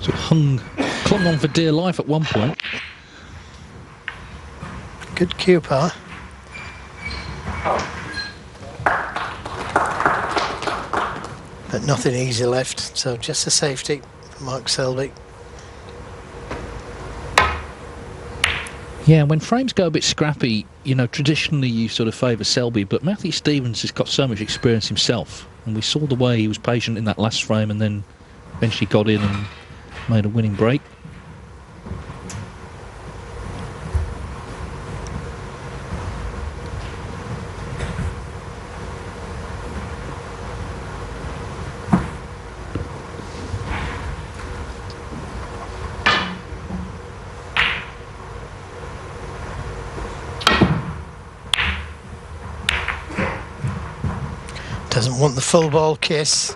Sort of clung on for dear life at one point. Good cue power. But nothing easy left, so just a safety for Mark Selby. Yeah, when frames go a bit scrappy, you know, traditionally you sort of favour Selby, but Matthew Stevens has got so much experience himself, and we saw the way he was patient in that last frame and then eventually got in and made a winning break. Doesn't want the full ball kiss.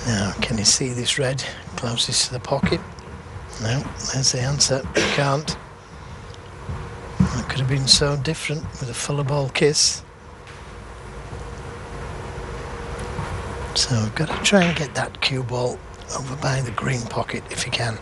Now, can you see this red closest to the pocket? No, there's the answer. You can't. That could have been so different with a full ball kiss. So we've got to try and get that cue ball over by the green pocket if you can.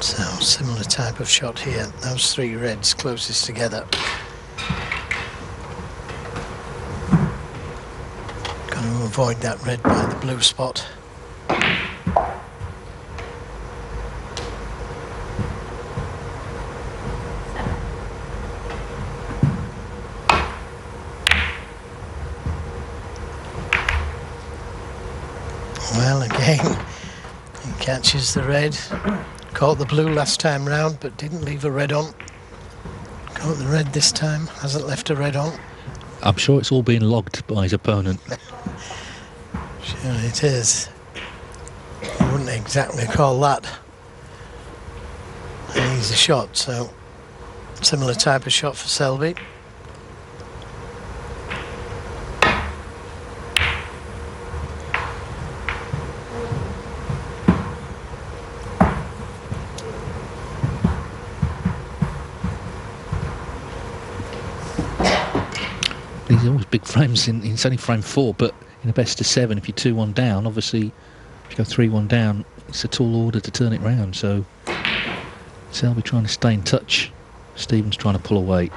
So, similar type of shot here. Those three reds closest together. Got to avoid that red by the blue spot. Well, again, he catches the red. Caught the blue last time round, but didn't leave a red on. Caught the red this time, hasn't left a red on. I'm sure it's all being logged by his opponent. Sure it is. You wouldn't exactly call that an easy shot, so similar type of shot for Selby. These are always big frames. It's only frame 4, but in a best of 7, if you're 2-1 down, obviously if you go 3-1 down, it's a tall order to turn it round. So Selby trying to stay in touch. Stevens trying to pull away.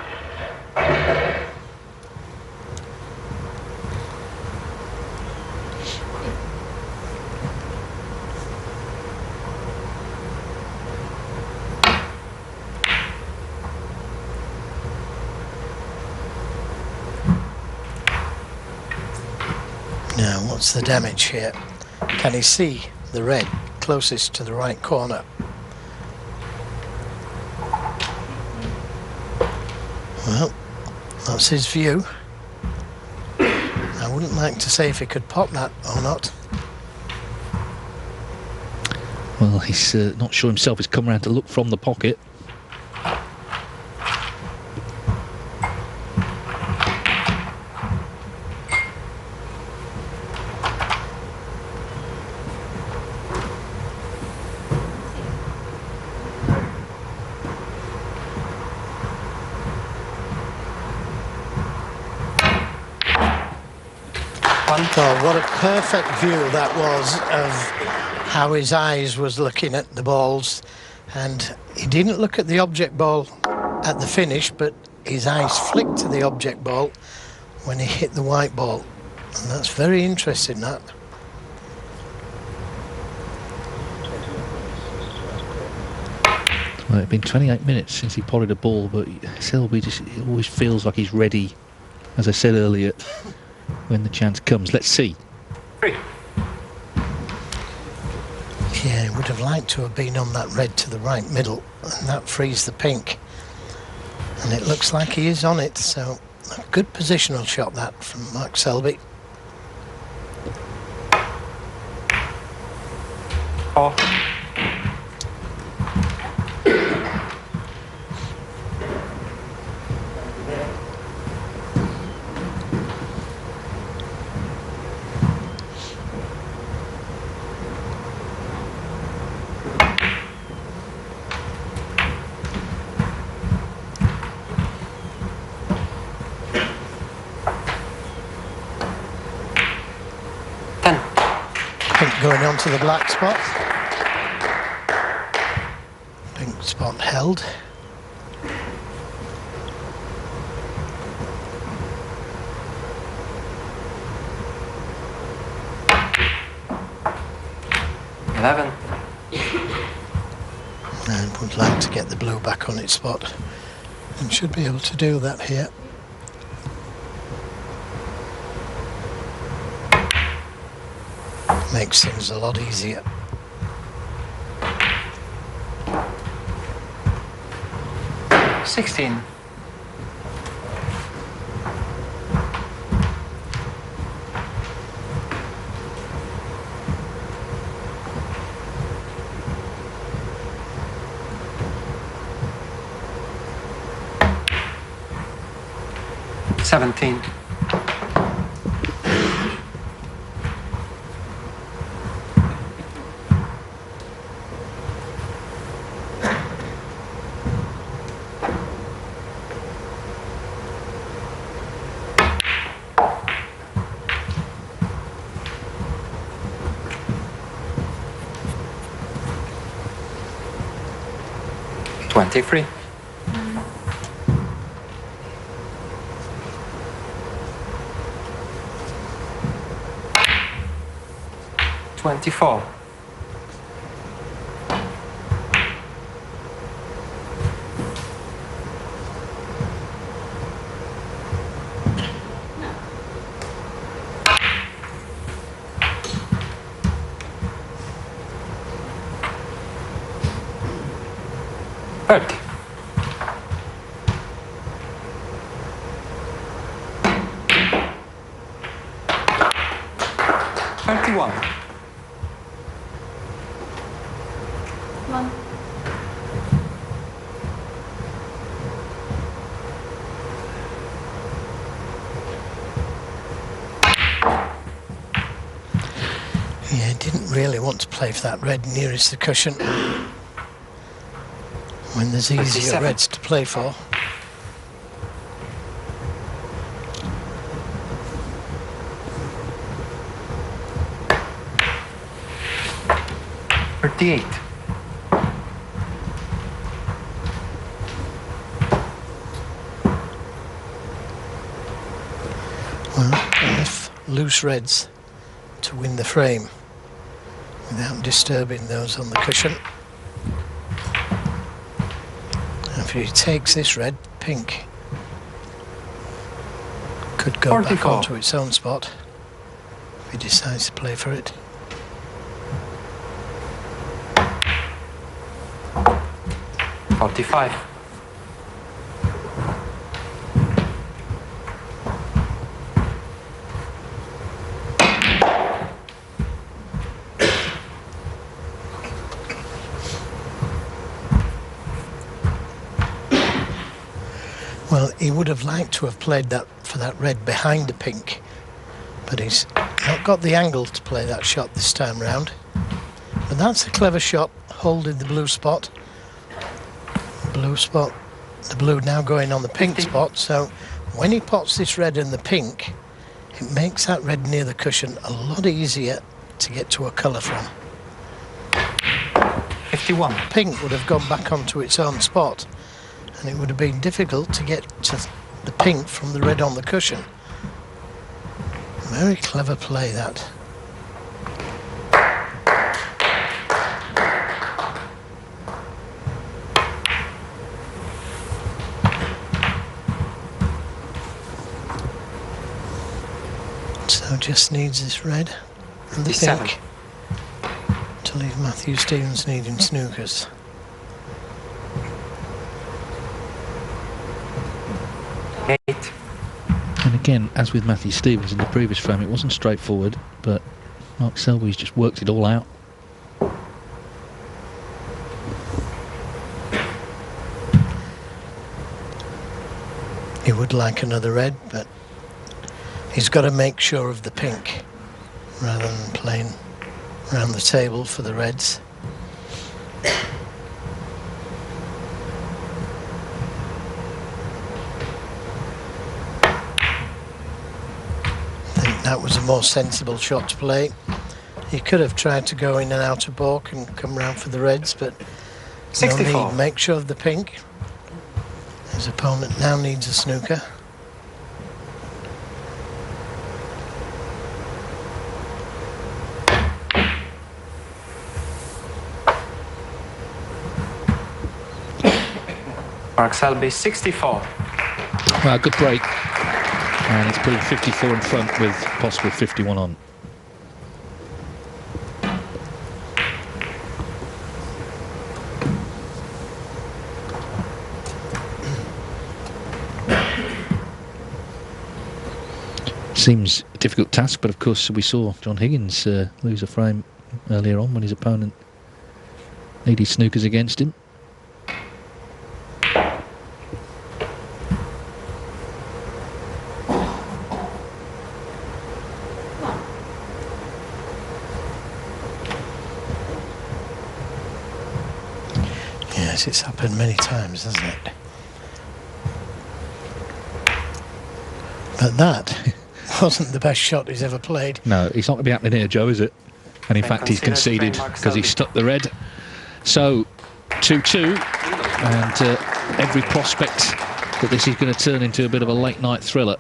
Now, what's the damage here? Can he see the red closest to the right corner? Well, that's his view. I wouldn't like to say if he could pop that or not. Well, he's not sure himself. He's come around to look from the pocket. Oh, what a perfect view that was of how his eyes was looking at the balls. And he didn't look at the object ball at the finish, but his eyes flicked to the object ball when he hit the white ball. And that's very interesting, that. Well, it's been 28 minutes since he potted a ball, but Selby just always feels like he's ready, as I said earlier, when the chance comes. Let's see. 3. Yeah, he would have liked to have been on that red to the right middle, and that frees the pink. And it looks like he is on it, so a good positional shot that from Mark Selby. 4. Pink going on to the black spot. Pink spot held. And would like to get the blue back on its spot, and should be able to do that here. Makes things a lot easier. $16. $17. $23. $24. $30. $31. Yeah, didn't really want to play for that red nearest the cushion when there's easier 57. reds to play for. $38. Well, enough loose reds to win the frame without disturbing those on the cushion. If he takes this red, pink could go 44. back onto its own spot if he decides to play for it. $45. Well, he would have liked to have played that for that red behind the pink, but he's not got the angle to play that shot this time round. But that's a clever shot, holding the blue spot. Blue spot, the blue now going on the pink spot, so when he pots this red in the pink, it makes that red near the cushion a lot easier to get to a colour from. 51. Pink would have gone back onto its own spot, and it would have been difficult to get to the pink from the red on the cushion. Very clever play, that. So just needs this red and the 57. pink to leave Matthew Stevens needing snookers. Eight. And again, as with Matthew Stevens in the previous frame, it wasn't straightforward, but Mark Selby's just worked it all out. He would like another red, but he's got to make sure of the pink rather than playing around the table for the reds. I think that was a more sensible shot to play. He could have tried to go in and out of balk and come round for the reds, but no 64. need. Make sure of the pink. His opponent now needs a snooker. Mark Selby, 64. Well, good break. And it's putting 54 in front with possible 51 on. Seems a difficult task, but of course we saw John Higgins lose a frame earlier on when his opponent needed snookers against him. Yes, it's happened many times, hasn't it? But that wasn't the best shot he's ever played. No, it's not going to be happening here, Joe, is it? And in fact, he's conceded because he stuck the red. So, 2-2, and every prospect that this is going to turn into a bit of a late night thriller.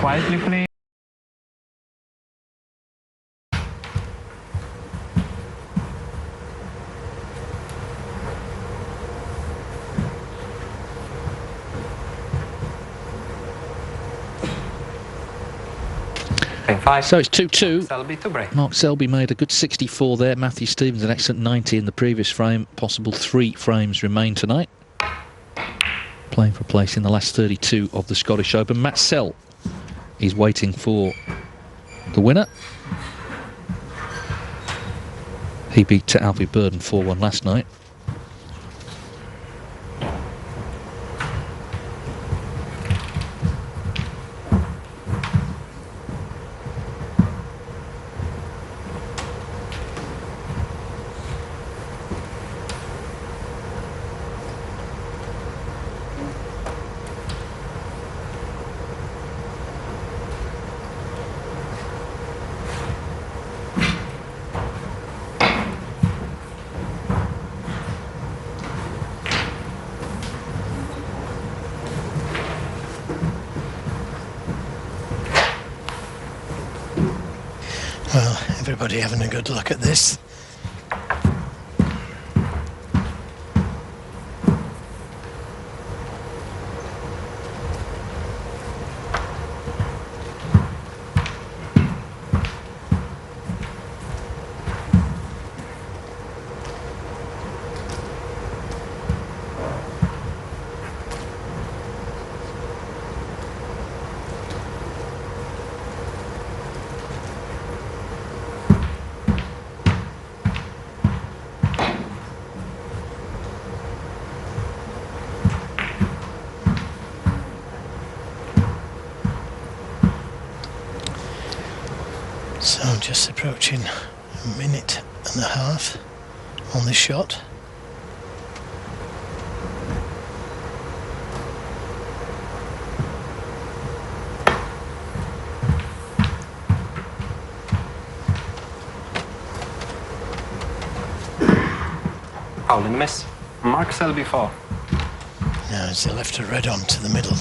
Quietly play. So it's 2-2. Selby to break. Mark Selby made a good 64 there. Matthew Stevens an excellent 90 in the previous frame. Possible 3 frames remain tonight. Playing for a place in the last 32 of the Scottish Open. Matt Sell is waiting for the winner. He beat Alfie Burden 4-1 last night. Well, everybody having a good look at this. Just approaching a minute and a half on this shot. Foul and miss. Mark Selby 4. Now has he left a red on to the middle?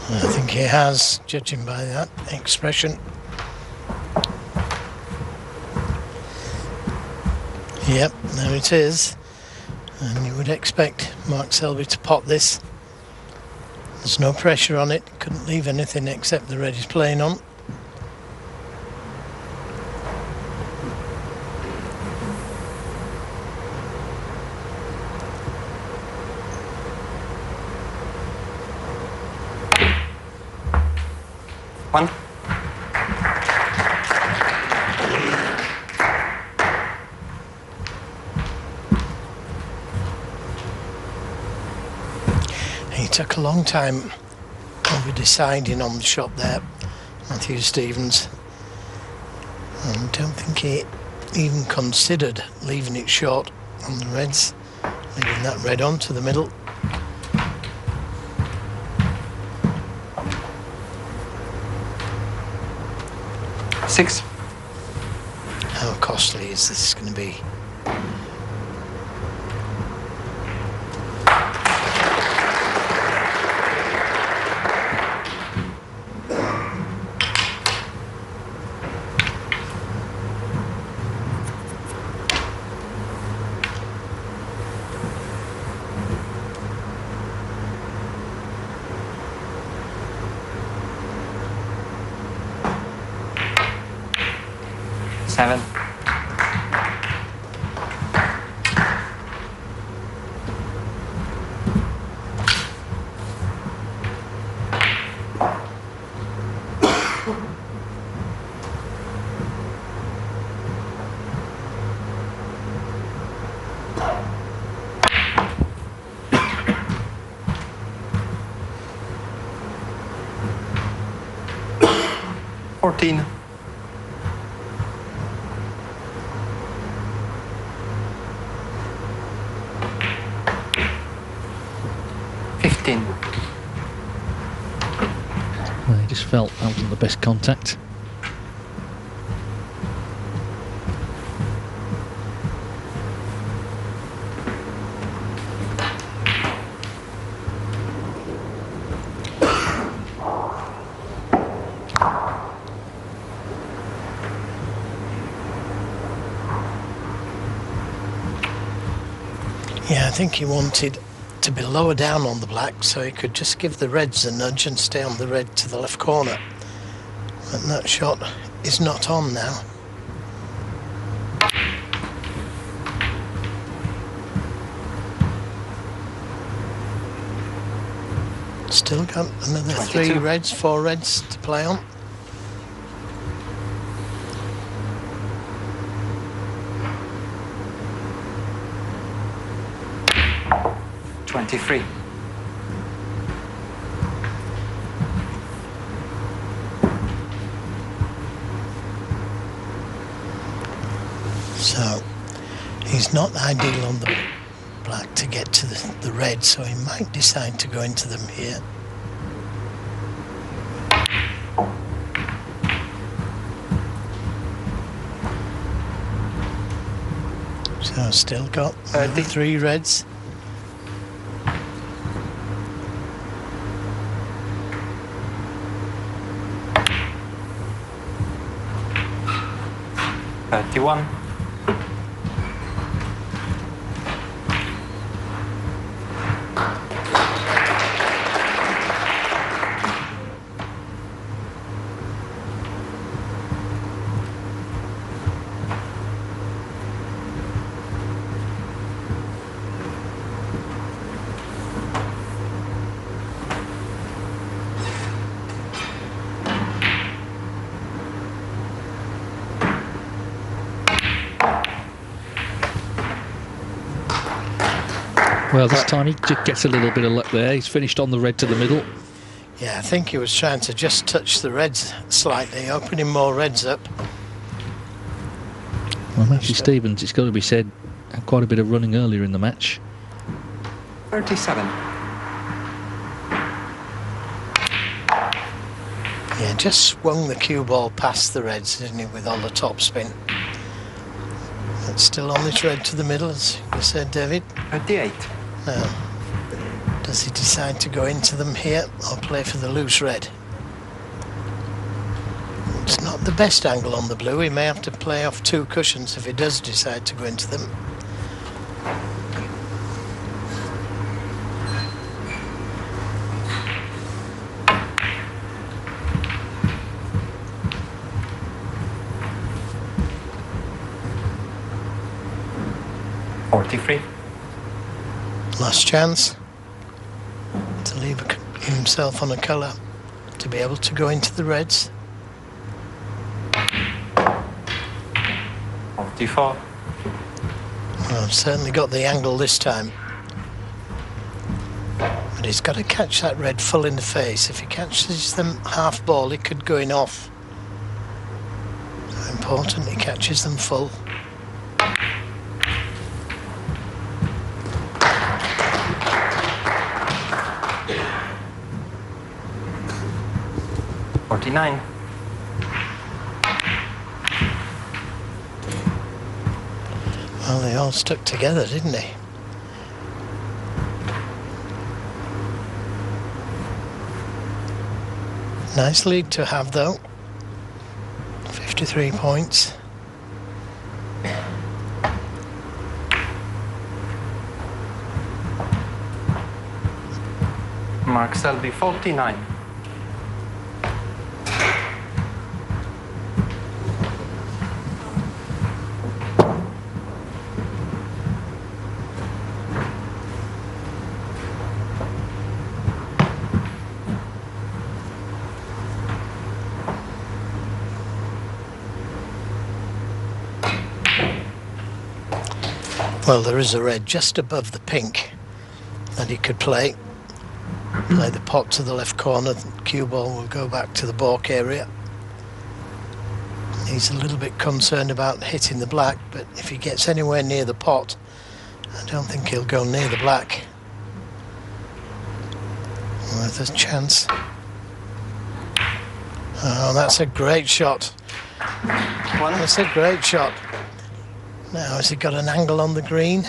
I think he has, judging by that expression. Yep, there it is. And you would expect Mark Selby to pot this. There's no pressure on it. Couldn't leave anything except the red he's playing on. One. He took a long time over deciding on the shot there, Matthew Stevens. I don't think he even considered leaving it short on the reds, leaving that red on to the middle. Six. How costly is this going to be? Seven. Fourteen. 15. Well, he just felt that wasn't the best contact. Yeah, I think he wanted to be lower down on the black so he could just give the reds a nudge and stay on the red to the left corner. And that shot is not on now. Still got another 22. 3 reds, 4 reds to play on. Twenty-three. So he's not ideal on the black to get to the red, so he might decide to go into them here. So still got the 3 reds. Thirty-one. 'Well, this time he just gets a little bit of luck there. He's finished on the red to the middle. Yeah, I think he was trying to just touch the reds slightly, opening more reds up. Well, Matthew Stevens, it's got to be said, had quite a bit of running earlier in the match. 37. Yeah, just swung the cue ball past the reds, didn't he, with all the topspin. It's still on this red to the middle, as you said, David. 38. Now, does he decide to go into them here or play for the loose red? It's not the best angle on the blue. He may have to play off 2 cushions if he does decide to go into them. Last chance to leave himself on a colour to be able to go into the reds. 44. Well, I've certainly got the angle this time. But he's got to catch that red full in the face. If he catches them half ball, he could go in off. So important he catches them full. 49. Well, they all stuck together, didn't they? Nice lead to have, though. 53 points. Mark Selby, 49. Well, there is a red just above the pink that he could play. Play the pot to the left corner, the cue ball will go back to the balk area. He's a little bit concerned about hitting the black, but if he gets anywhere near the pot, I don't think he'll go near the black. Well, there's a chance. Oh, that's a great shot. That's a great shot. Now, has he got an angle on the green?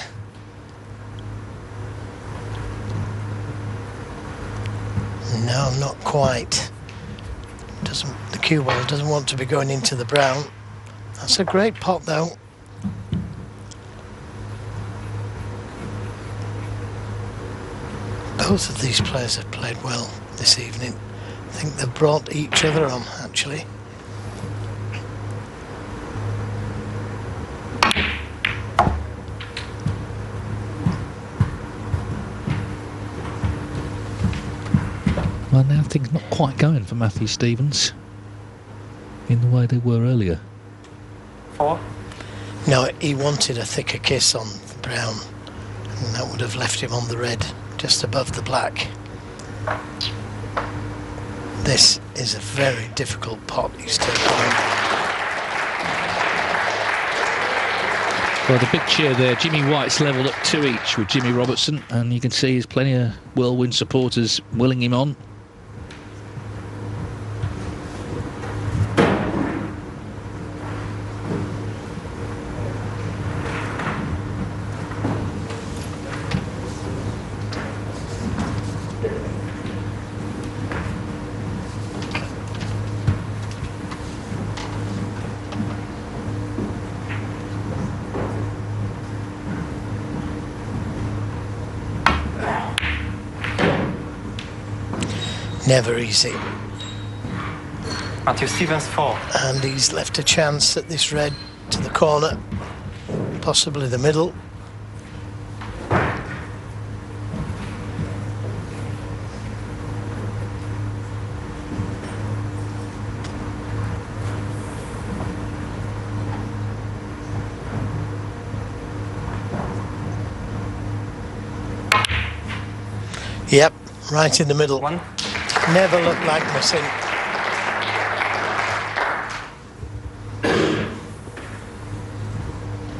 No, not quite. The cue ball doesn't want to be going into the brown. That's a great pot, though. Both of these players have played well this evening. I think they've brought each other on, actually. Well, now things not quite going for Matthew Stevens in the way they were earlier. 4. No, he wanted a thicker kiss on the brown, and that would have left him on the red, just above the black. This is a very difficult pot he's taking on. Well, the big cheer there, Jimmy White's levelled up 2 each with Jimmy Robertson, and you can see there's plenty of Whirlwind supporters willing him on. Never easy. Matthew Stevens, 4. And he's left a chance at this red to the corner, possibly the middle. Yep, right in the middle. 1. Never looked like missing.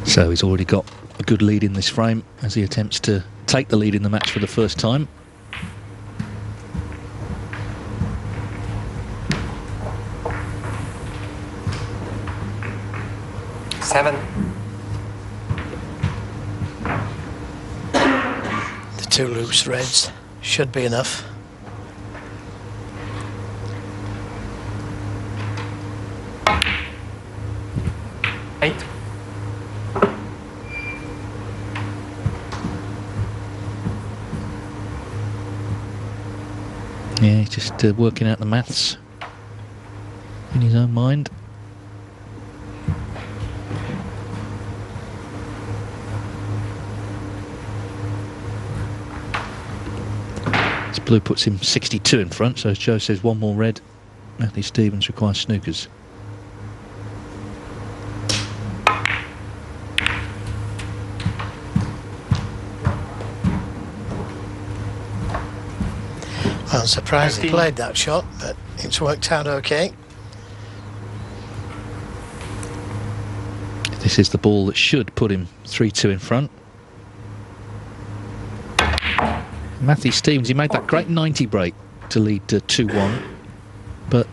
So he's already got a good lead in this frame as he attempts to take the lead in the match for the first time. Seven. The two loose reds should be enough. Eight. Yeah, he's just working out the maths in his own mind. This blue puts him 62 in front, so as Joe says, one more red. Matthew Stevens requires snookers. Well, I'm surprised he played that shot, but it's worked out okay. This is the ball that should put him 3-2 in front. Matthew Stevens, he made that great 90 break to lead to 2-1, but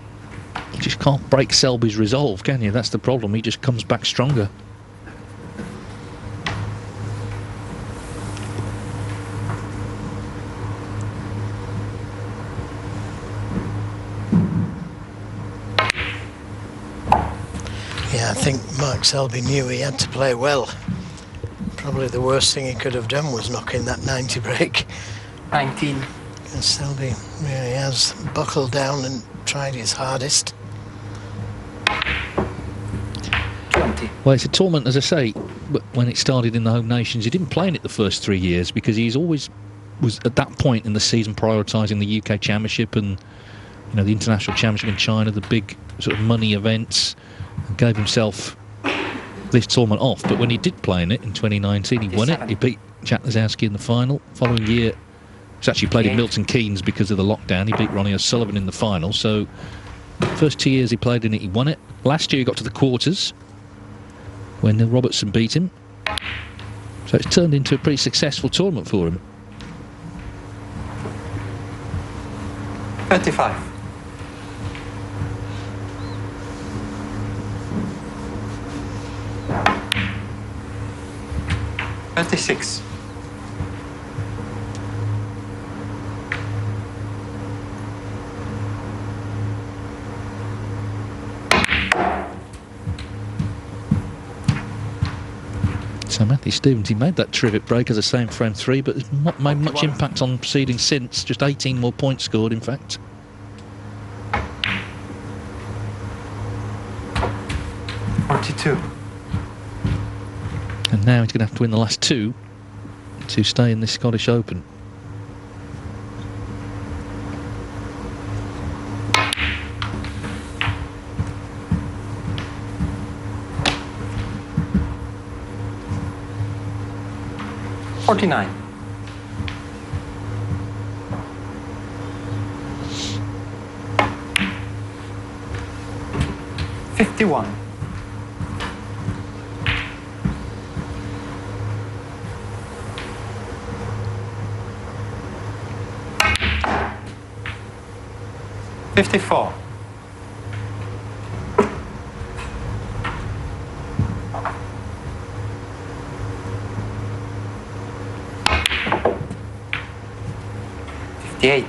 you just can't break Selby's resolve, can you? That's the problem. He just comes back stronger. Yeah, I think Mark Selby knew he had to play well. Probably the worst thing he could have done was knocking that 90 break. 19. And Selby really has buckled down and tried his hardest. 20. Well, it's a tournament, as I say, when it started in the home nations, he didn't play in it the first 3 years because he's always was at that point in the season prioritising the UK Championship and, you know, the International Championship in China, the big sort of money events, and gave himself this tournament off. But when he did play in it in 2019, he won it. He beat Jack Lazowski in the final. Following year, he's actually played in Milton Keynes because of the lockdown. He beat Ronnie O'Sullivan in the final. So first 2 years he played in it, he won it. Last year he got to the quarters when Neil Robertson beat him. So it's turned into a pretty successful tournament for him. 35. Thirty-six. So Matthew Stevens, he made that terrific break, as I say, in frame 3, but has not made much impact on proceedings since. Just 18 more points scored, in fact. Forty-two. And now he's going to have to win the last 2 to stay in this Scottish Open. $49. 51. 54. 58.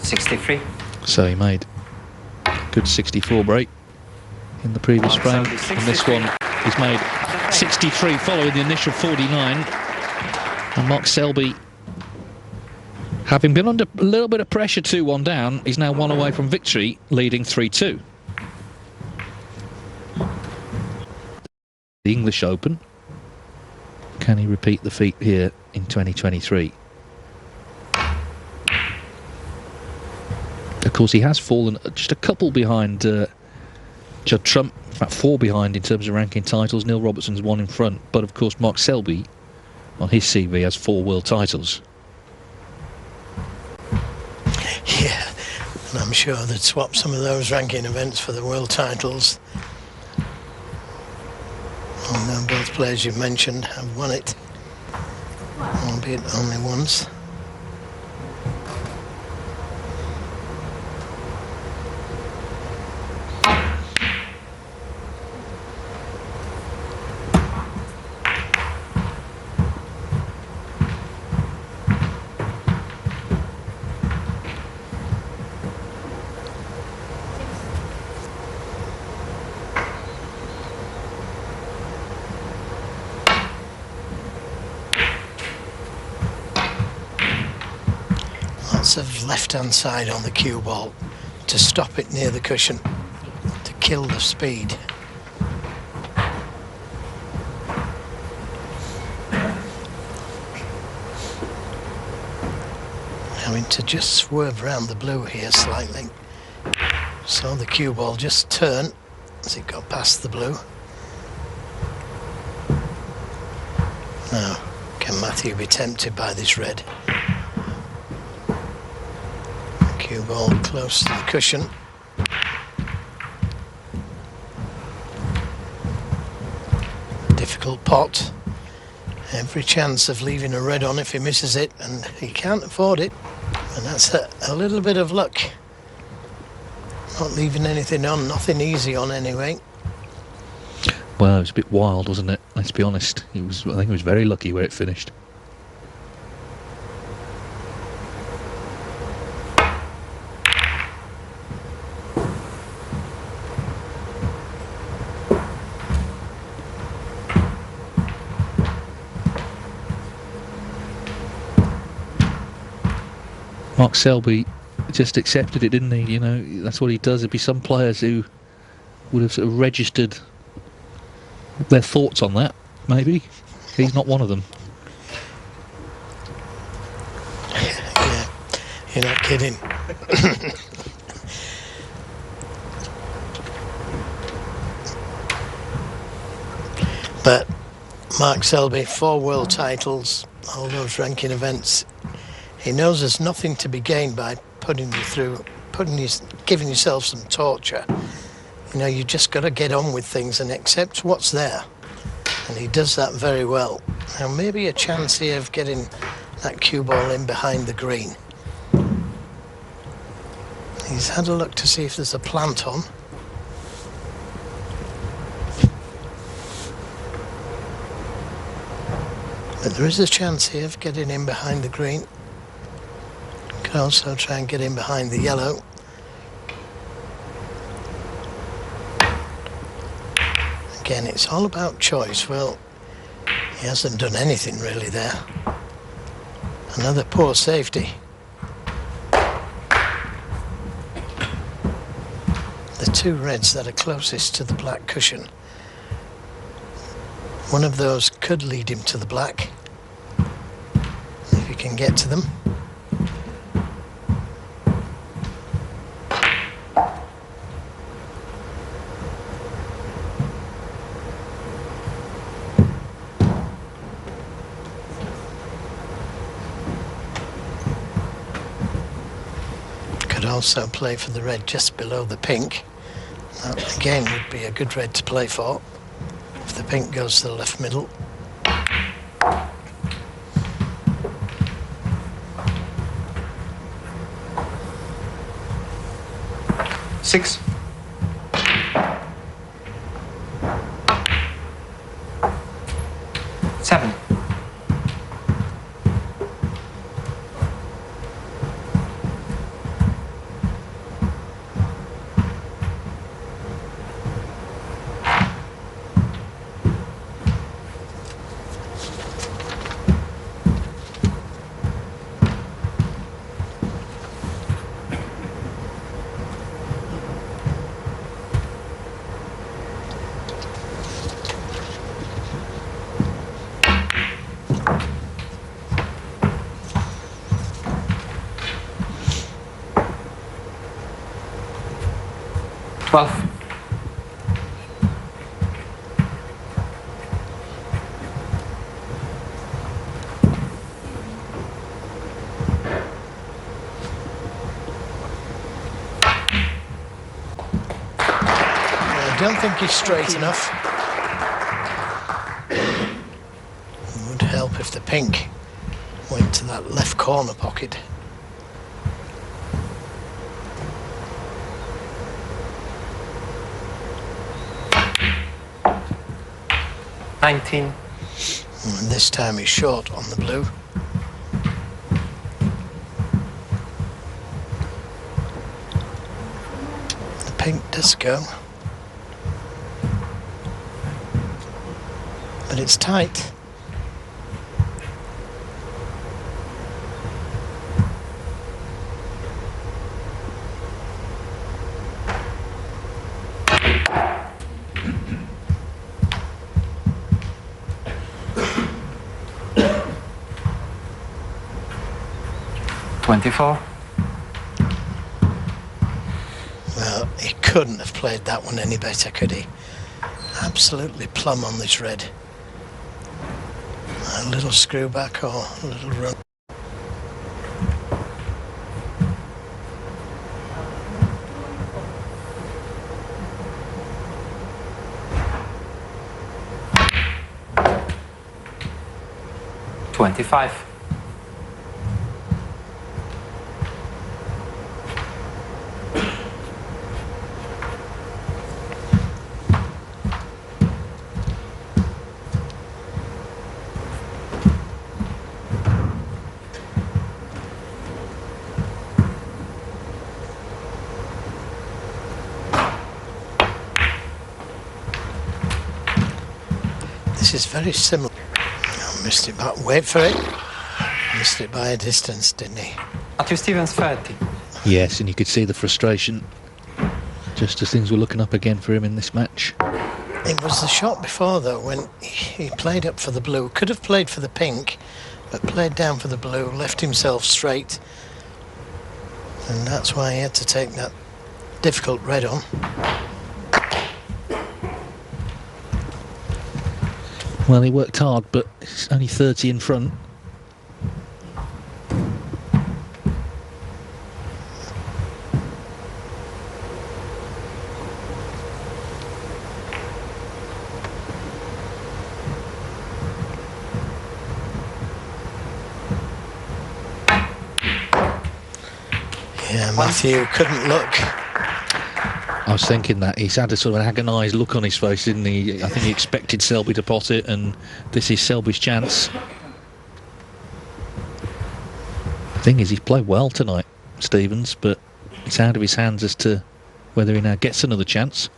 63. So he made a good 64 break in the previous frame. And this one, he's made 63 following the initial 49. And Mark Selby, having been under a little bit of pressure 2-1 down, he's now 1 away from victory, leading 3-2. The English Open. Can he repeat the feat here in 2023? Of course, he has fallen just a couple behind Judd Trump, in fact, 4 behind in terms of ranking titles. Neil Robertson's 1 in front. But of course, Mark Selby on his CV has 4 world titles. Yeah, and I'm sure they'd swap some of those ranking events for the world titles. Although both players you've mentioned have won it, albeit only once. Lots of left-hand side on the cue ball to stop it near the cushion, to kill the speed. Having to just swerve around the blue here slightly. So the cue ball just turn as it got past the blue. Now, can Matthew be tempted by this red? Cue ball close to the cushion. Difficult pot. Every chance of leaving a red on if he misses it, and he can't afford it. And that's a little bit of luck. Not leaving anything on, nothing easy on anyway. Well, it was a bit wild, wasn't it? Let's be honest. I think it was very lucky where it finished. Mark Selby just accepted it, didn't he? You know, that's what he does. There'd be some players who would have sort of registered their thoughts on that, maybe. He's not one of them. Yeah, you're not kidding. But Mark Selby, 4 world titles, all those ranking events. He knows there's nothing to be gained by putting you through, giving yourself some torture. You know, you just got to get on with things and accept what's there. And he does that very well. Now, maybe a chance here of getting that cue ball in behind the green. He's had a look to see if there's a plant on. But there is a chance here of getting in behind the green. Could also try and get in behind the yellow. Again, it's all about choice. Well, he hasn't done anything really there. Another poor safety. The 2 reds that are closest to the black cushion. One of those could lead him to the black, if he can get to them. Could also play for the red just below the pink. That again would be a good red to play for. If the pink goes to the left middle. Six. Seven. don't think he's straight enough. It would help if the pink went to that left corner pocket. $19. And this time he's short on the blue. The pink does go. But it's tight. $24. Well, he couldn't have played that one any better, could he? Absolutely plumb on this red. A little screw back or a little run. $25. This is very similar. Oh, missed it back. Wait for it. Missed it by a distance, didn't he? Matthew Stevens 30. Yes, and you could see the frustration just as things were looking up again for him in this match. It was the shot before, though, when he played up for the blue. Could have played for the pink, but played down for the blue, left himself straight. And that's why he had to take that difficult red on. Well, he worked hard, but it's only 30 in front. Yeah, Matthew couldn't look. I was thinking that he's had a sort of an agonised look on his face, didn't he? I think he expected Selby to pot it, and this is Selby's chance. The thing is, he's played well tonight, Stevens, but it's out of his hands as to whether he now gets another chance.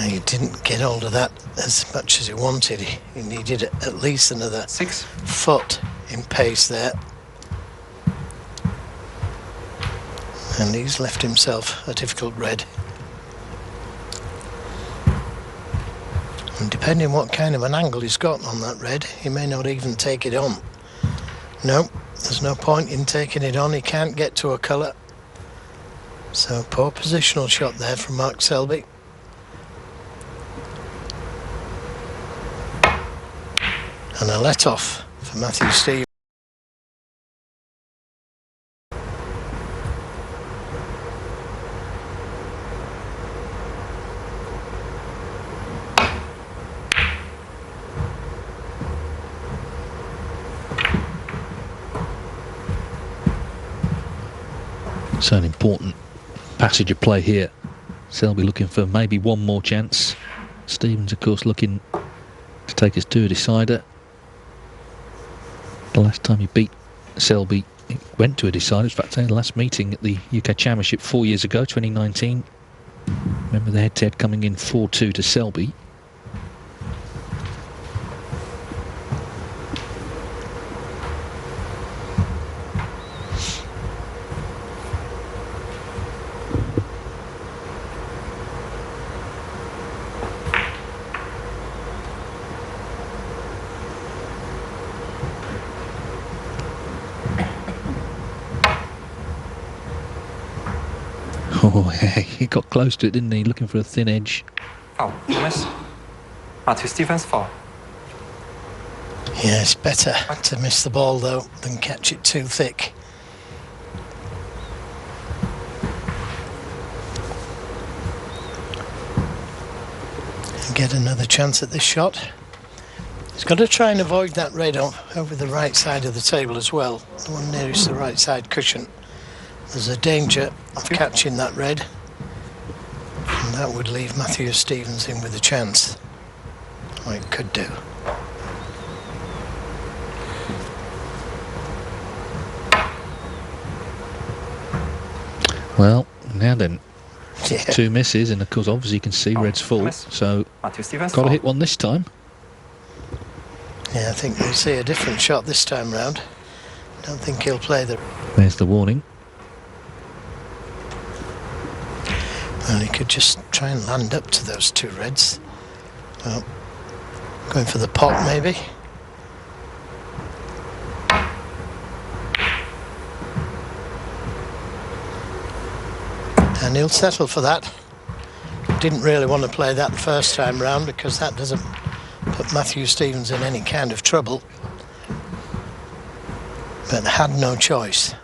He didn't get hold of that as much as he wanted. He needed at least another 6. foot in pace there. And he's left himself a difficult red. And depending what kind of an angle he's got on that red, he may not even take it on. No, there's no point in taking it on. He can't get to a colour. So poor positional shot there from Mark Selby. And a let-off for Matthew Stevens. So an important passage of play here. Selby looking for maybe one more chance. Stevens, of course, looking to take us to a decider. The last time he beat Selby, he went to a decider. In fact, the last meeting at the UK Championship 4 years ago, 2019. Remember the head-to-head coming in 4-2 to Selby. Oh, he got close to it, didn't he? Looking for a thin edge. Oh, miss. Matthew Stevens 4. Yeah, it's better to miss the ball though than catch it too thick. And get another chance at this shot. He's got to try and avoid that red over the right side of the table as well, the one nearest the right side cushion. There's a danger of catching that red, and that would leave Matthew Stevens in with a chance. Or it could do. Well, now then, Yeah. 2 misses, and of course, obviously you can see red's full, miss. so Matthew Stevens. got to hit one this time. Yeah, I think we'll see a different shot this time round. Don't think he'll play the... There's the warning. Well, he could just try and land up to those 2 reds. Well, going for the pot maybe. And he'll settle for that. Didn't really want to play that the first time round because that doesn't put Matthew Stevens in any kind of trouble. But had no choice.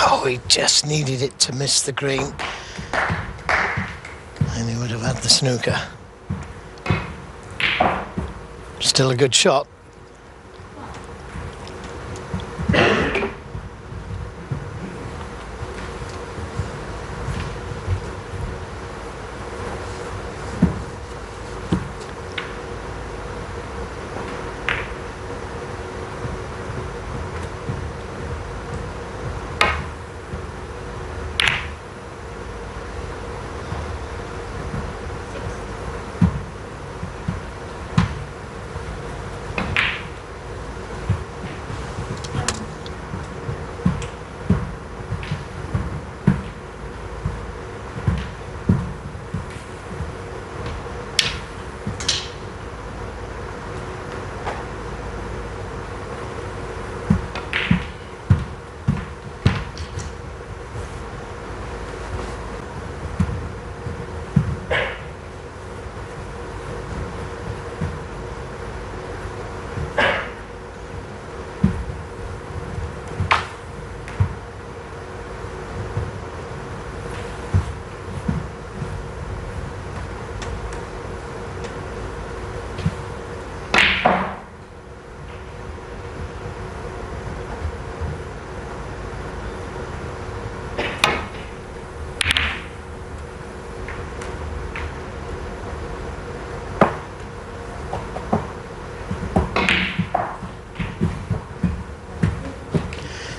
Oh, he just needed it to miss the green. And he would have had the snooker. Still a good shot.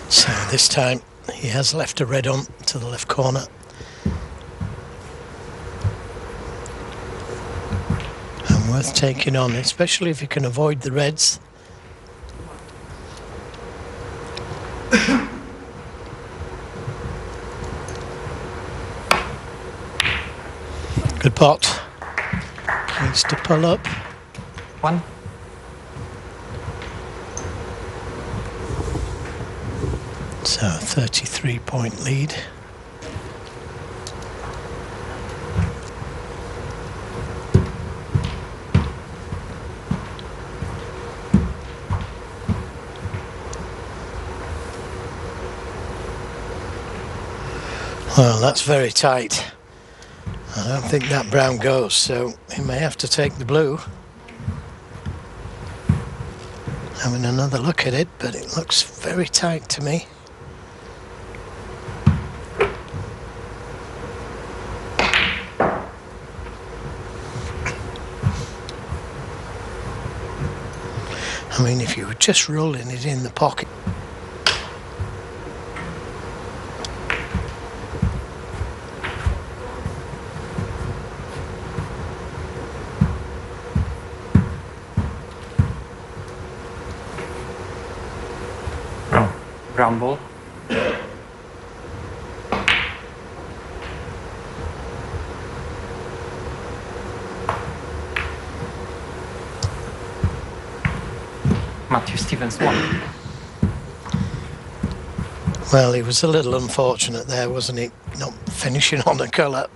So this time he has left a red on to the left corner. And worth taking on, especially if you can avoid the reds. Good pot. Needs to pull up. 1. So 33-point lead. Well, that's very tight. I don't think that brown goes, so he may have to take the blue. Having another look at it, but it looks very tight to me. I mean, if you were just rolling it in the pocket. Brown ball. Matthew Stevens 1. Well, he was a little unfortunate there, wasn't he? Not finishing on the colour.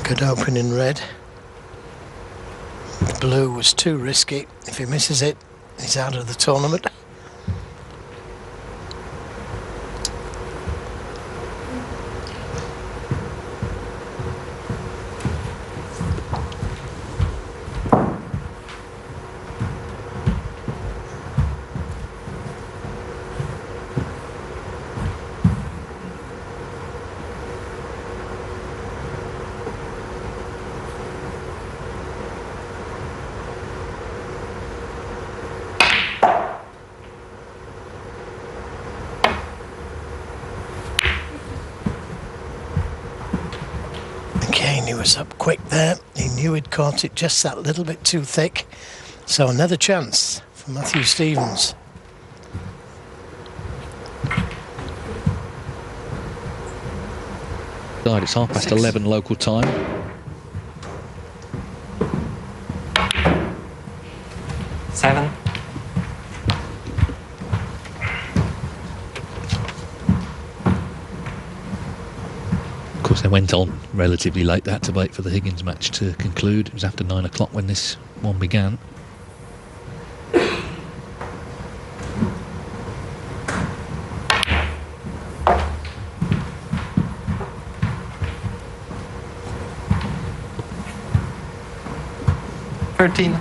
Good opening red. Blue was too risky. If he misses it, he's out of the tournament. Again, he was up quick there. He knew he'd caught it just that little bit too thick. So another chance for Matthew Stevens. It's 11:30 local time. Seven. Of course, they went on relatively late. They had to wait for the Higgins match to conclude. It was after 9 o'clock when this one began. Thirteen.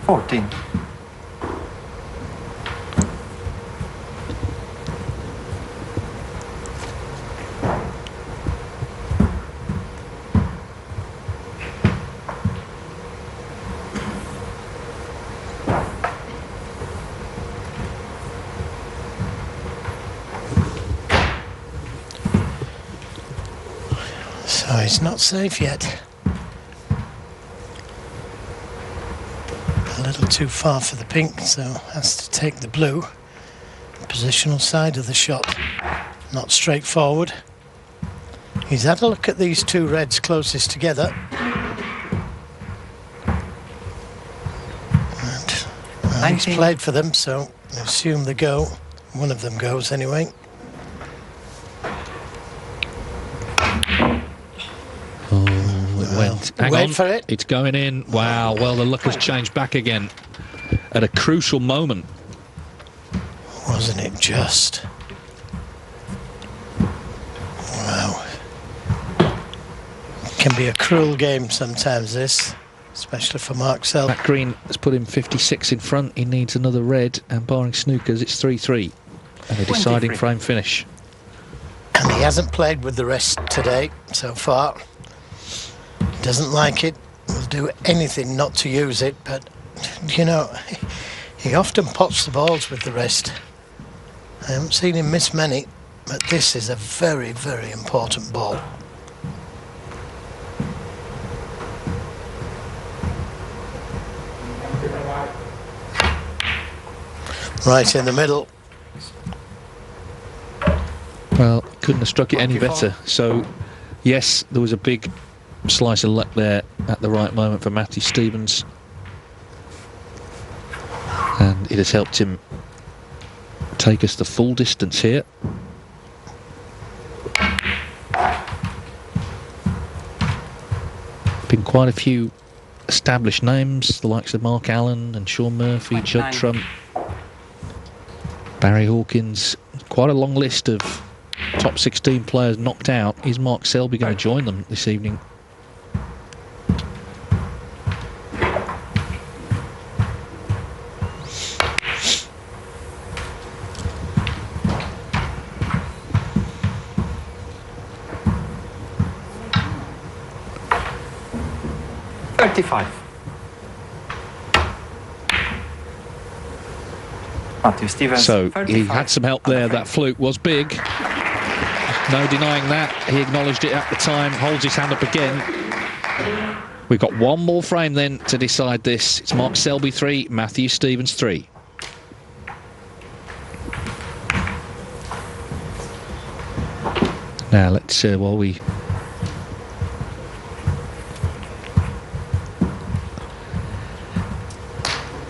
14. So he's not safe yet. A little too far for the pink, so has to take the blue. Positional side of the shot, not straightforward. He's had a look at these two reds closest together. And he's played for them, so I assume they go. One of them goes anyway. Wait for it. It's going in. Wow. Well, the luck has changed back again at a crucial moment. Wasn't it just? Wow. Can be a cruel game sometimes, this, especially for Mark Selby. That green has put him 56 in front. He needs another red, and barring snookers, it's 3-3. And a deciding 23. frame finish. And he hasn't played with the rest today so far. Doesn't like it, will do anything not to use it, but you know, he often pots the balls with the rest. I haven't seen him miss many, but this is a very, very important ball. Right in the middle. Well, couldn't have struck it any better. So, yes, there was a big slice of luck there at the right moment for Matthew Stevens, and it has helped him take us the full distance here. Been quite a few established names, the likes of Mark Allen and Sean Murphy, Judd Trump, Barry Hawkins. Quite a long list of top 16 players knocked out. Is Mark Selby going to join them this evening? Matthew Stevens. So 35. he had some help there. That fluke was big. No denying that. He acknowledged it at the time. Holds his hand up again. We've got one more frame then to decide this. It's Mark Selby 3, Matthew Stevens 3. Now let's while we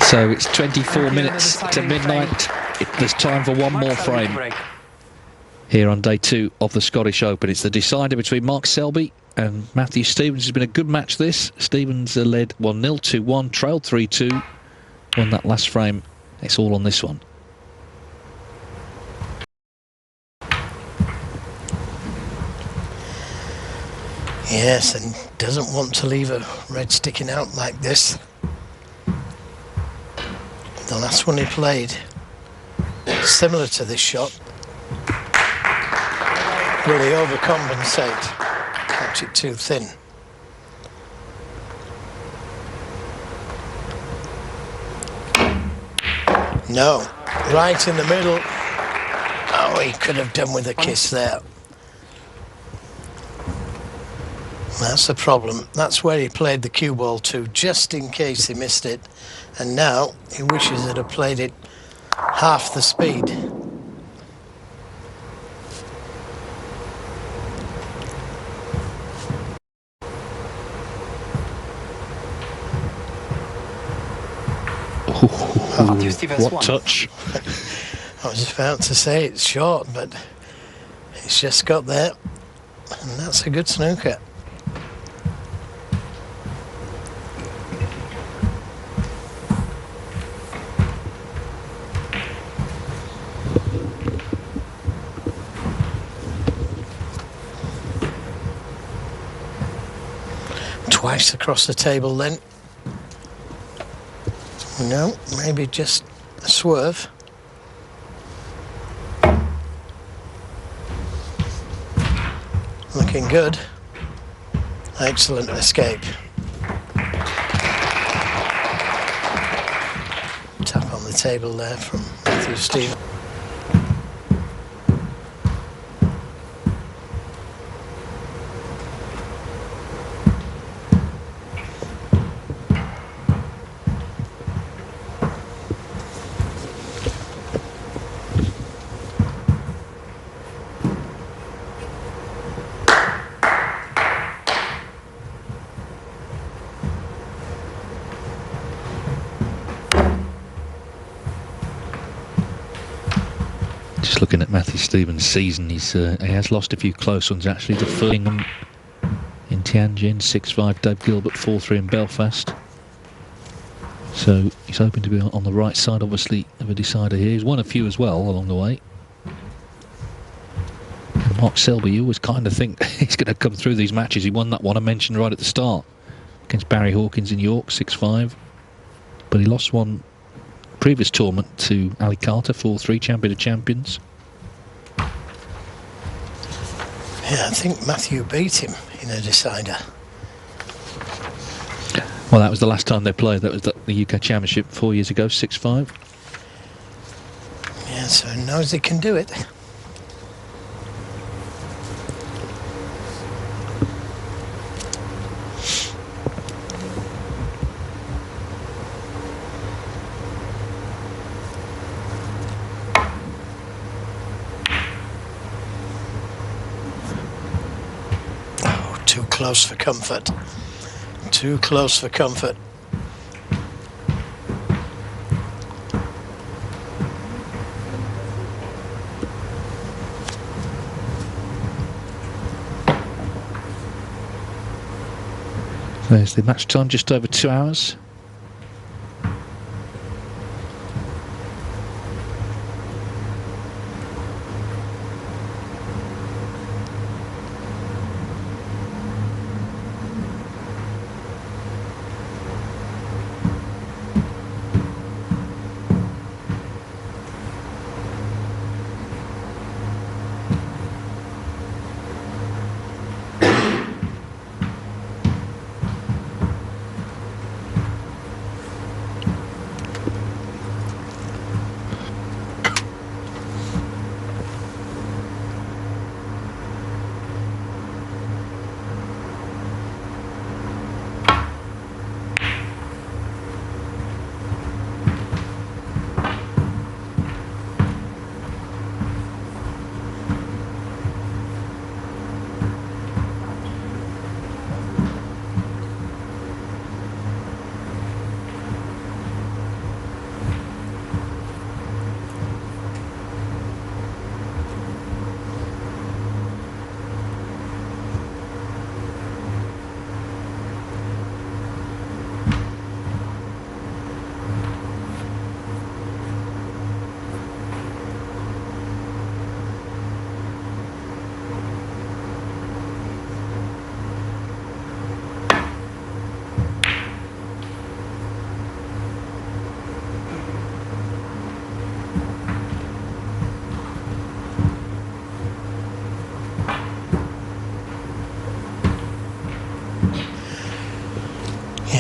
so it's 24 minutes to midnight. There's time for one more frame here on day 2 of the Scottish Open. It's the decider between Mark Selby and Matthew Stevens. It's been a good match this. Stevens led 1-0, 2-1, trailed 3-2, won that last frame. It's all on this one. Yes, and doesn't want to leave a red sticking out like this. The last one he played, similar to this shot. Will he overcompensate? Catch it too thin. No, right in the middle. Oh, he could have done with a kiss there. That's the problem. That's where he played the cue ball to, just in case he missed it. And now he wishes he'd have played it half the speed. What touch. I was about to say it's short, but it's just got there. And that's a good snooker. Twice across the table then. No, maybe just a swerve. Looking good. Excellent escape. Tap on the table there from Matthew Stevens. Just looking at Matthew Stevens' season, he has lost a few close ones actually to Birmingham in Tianjin, 6-5, Dave Gilbert 4-3 in Belfast. So he's hoping to be on the right side, obviously, of a decider here. He's won a few as well along the way. And Mark Selby, you always kind of think he's going to come through these matches. He won that one I mentioned right at the start against Barry Hawkins in York, 6-5. But he lost one previous tournament to Ali Carter, 4-3, champion of champions. Yeah, I think Matthew beat him in a decider. Well, that was the last time they played. That was the UK Championship 4 years ago, 6-5. Yeah, so he knows he can do it. Too close for comfort. Too close for comfort. There's the match time, just over 2 hours.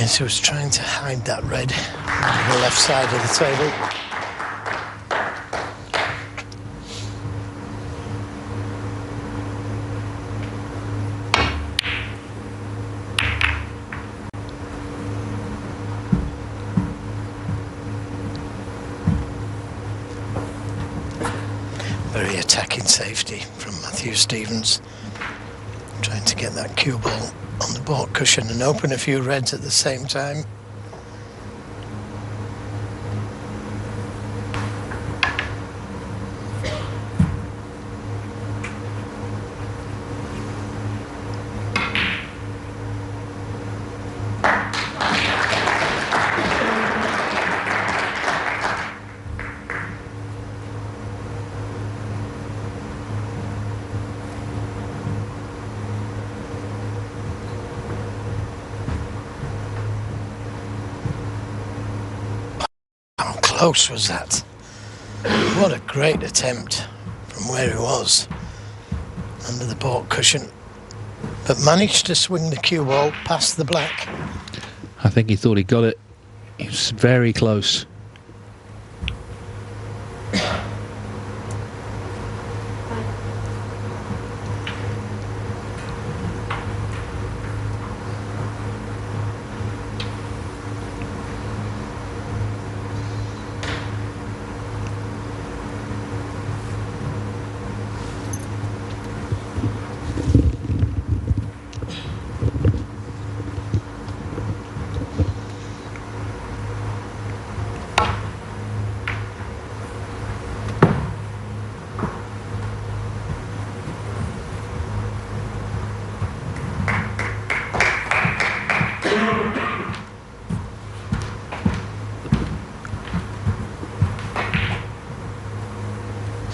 Yes, he was trying to hide that red on the left side of the table. Very attacking safety from Matthew Stevens, trying to get that cue ball on the baulk cushion and open a few reds at the same time. How close was that? What a great attempt from where he was under the baulk cushion, but managed to swing the cue ball past the black. I think he thought he got it. He was very close.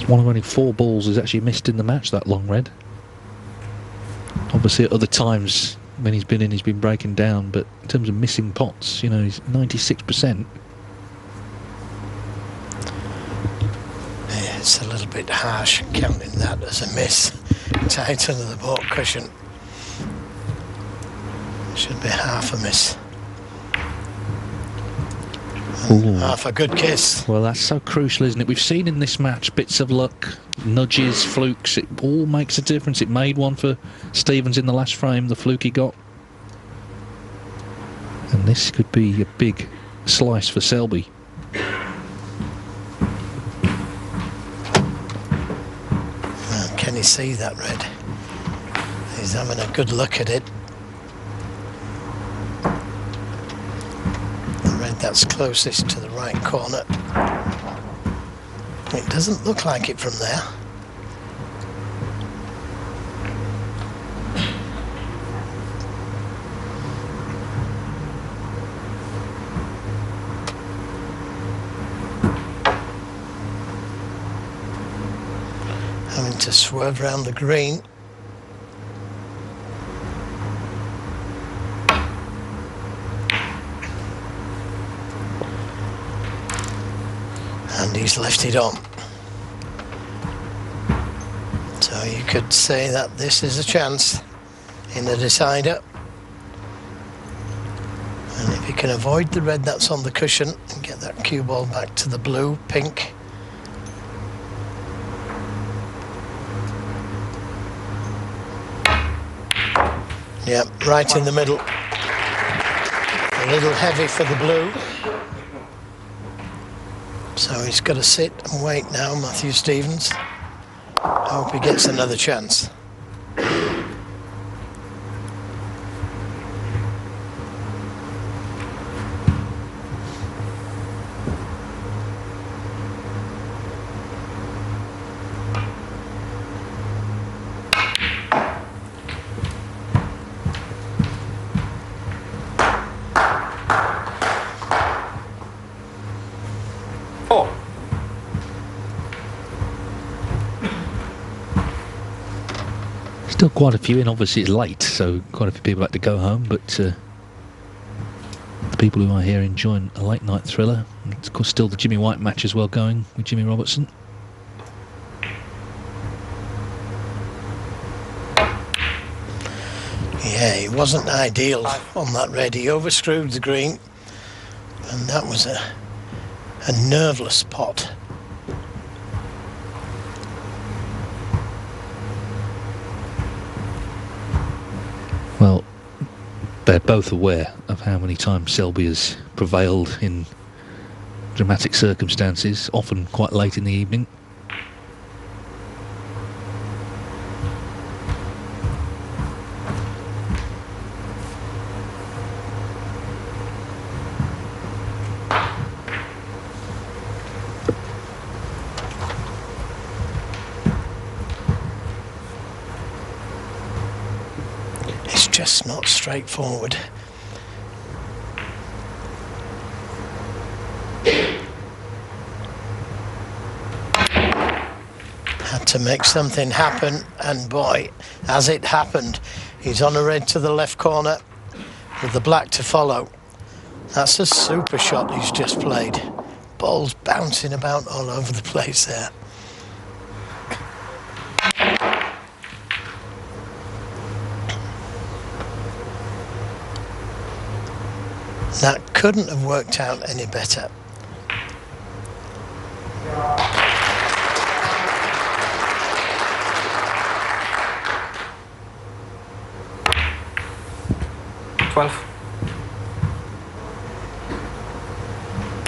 One of only 4 balls is actually missed in the match, that long red. Obviously at other times when he's been breaking down, but in terms of missing pots, you know, he's 96%. Yeah, it's a little bit harsh counting that as a miss. Tight under the baulk cushion. Should be half a miss. Half a good kiss. Well, that's so crucial, isn't it? We've seen in this match bits of luck, nudges, flukes. It all makes a difference. It made one for Stevens in the last frame, the fluke he got. And this could be a big slice for Selby. Well, can you see that red? He's having a good look at it. That's closest to the right corner. It doesn't look like it from there. Having to swerve around the green. And he's left it on. So you could say that this is a chance in the decider. And if he can avoid the red that's on the cushion and get that cue ball back to the blue, pink. Yep, right in the middle. A little heavy for the blue. So he's got to sit and wait now, Matthew Stevens. I hope he gets another chance. Still quite a few in. Obviously it's late, so quite a few people had to go home, but the people who are here enjoying a late night thriller. And of course still the Jimmy White match as well going with Jimmy Robertson. Yeah, he wasn't ideal on that red. He overscrewed the green, and that was a nerveless pot. Well, they're both aware of how many times Selby has prevailed in dramatic circumstances, often quite late in the evening. It's just not straightforward. Had to make something happen, and boy, as it happened, he's on a red to the left corner with the black to follow. That's a super shot he's just played. Ball's bouncing about all over the place there. That couldn't have worked out any better.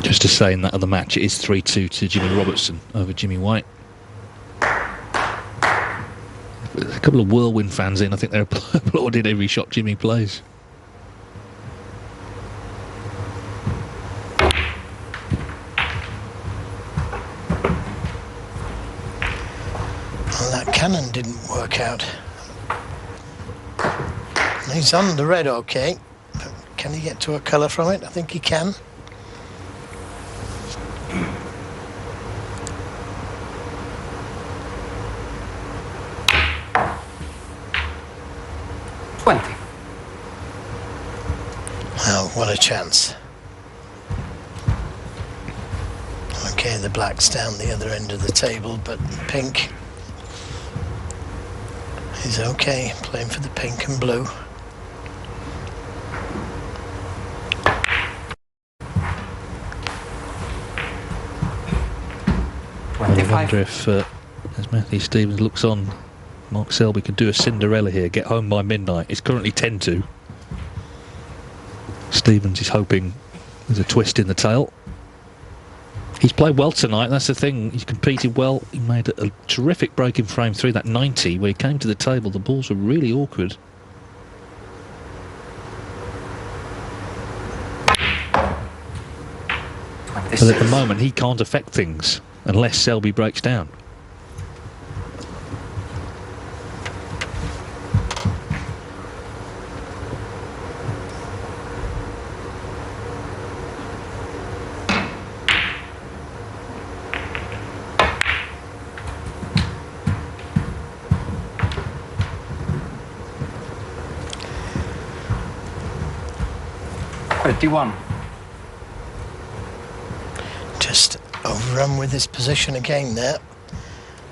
Just to say, in that other match, it is 3-2 to Jimmy Robertson over Jimmy White. There's a couple of Whirlwind fans in. I think they're applauding every shot Jimmy plays. Well, that cannon didn't work out. He's on the red, okay. But can he get to a colour from it? I think he can. Oh, what a chance. Okay, the black's down the other end of the table, but pink is okay, playing for the pink and blue. I wonder if, as Matthew Stevens looks on, Mark Selby could do a Cinderella here, get home by midnight. It's currently 10-2. Stevens is hoping there's a twist in the tail. He's played well tonight, that's the thing. He's competed well. He made a terrific break in frame 3, that 90, where he came to the table. The balls were really awkward. But at the moment, he can't affect things unless Selby breaks down. Just overrun with his position again there.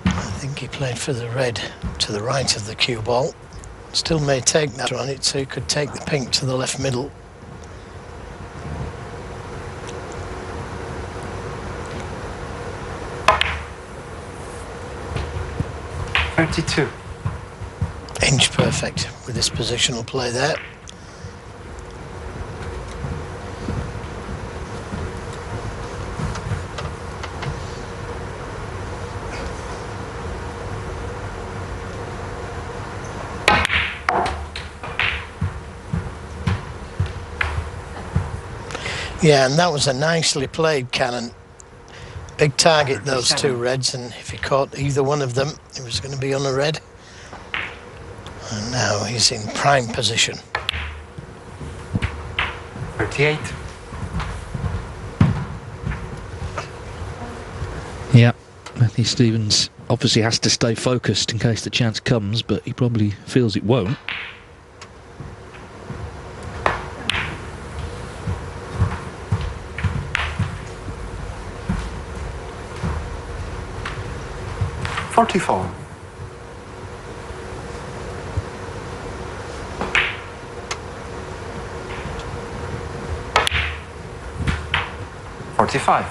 I think he played for the red to the right of the cue ball. Still may take that on it, so he could take the pink to the left middle. Inch perfect with this positional play there. Yeah, and that was a nicely played cannon. Big target, those two reds, and if he caught either one of them, it was going to be on a red. And now he's in prime position. 38. Yeah, Matthew Stevens obviously has to stay focused in case the chance comes, but he probably feels it won't. 45.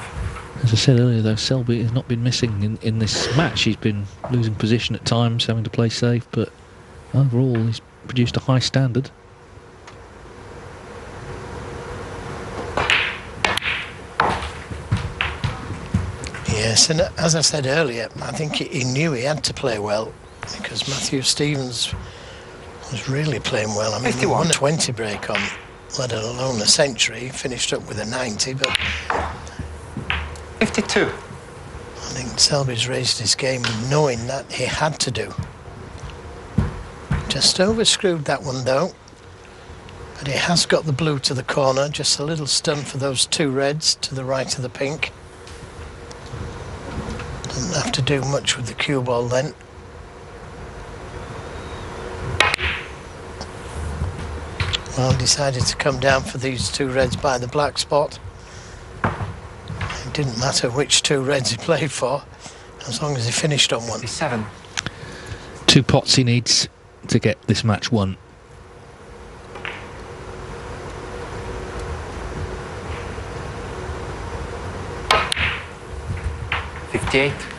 As I said earlier, though, Selby has not been missing in this match. He's been losing position at times, having to play safe, but overall he's produced a high standard. Yes, and as I said earlier, I think he knew he had to play well because Matthew Stevens was really playing well. I mean, he won a 20 break on, let alone a century. He finished up with a 90, but 52. I think Selby's raised his game knowing that he had to do. Just overscrewed that one though, but he has got the blue to the corner, just a little stun for those two reds to the right of the pink. Doesn't have to do much with the cue ball then. Well, decided to come down for these two reds by the black spot. It didn't matter which two reds he played for, as long as he finished on one. 7. 2 pots he needs to get this match won.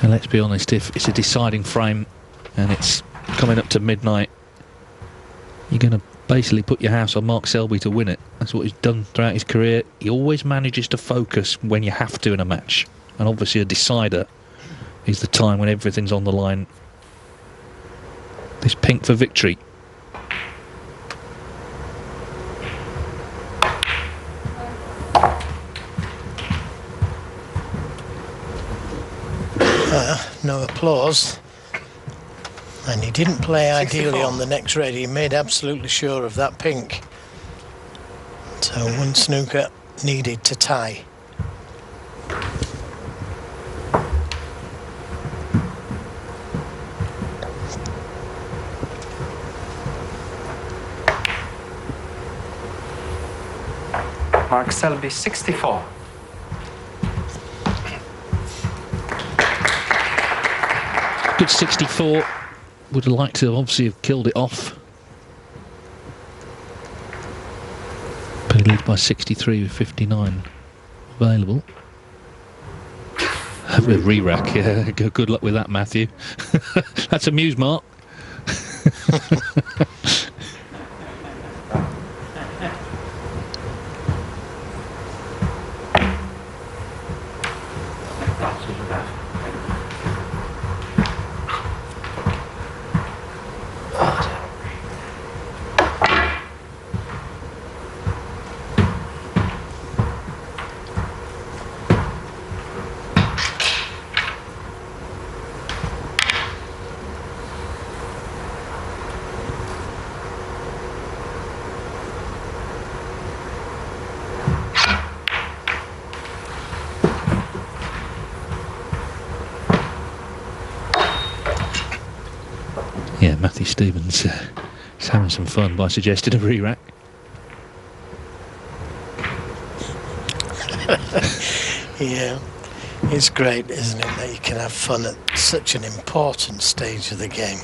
And let's be honest, if it's a deciding frame and it's coming up to midnight, you're going to basically put your house on Mark Selby to win it. That's what he's done throughout his career. He always manages to focus when you have to in a match, and obviously a decider is the time when everything's on the line. This pink for victory. No applause, and he didn't play ideally 64. on the next red. He made absolutely sure of that pink, so one snooker needed to tie. Mark Selby, 64. Good 64. Would have liked to obviously have killed it off. But he leads by 63 with 59 available. Have a re-rack, yeah. Good luck with that, Matthew. That's a muse mark. Yeah, Matthew Stevens is having some fun by suggesting a re-rack. Yeah, it's great, isn't it, that you can have fun at such an important stage of the game.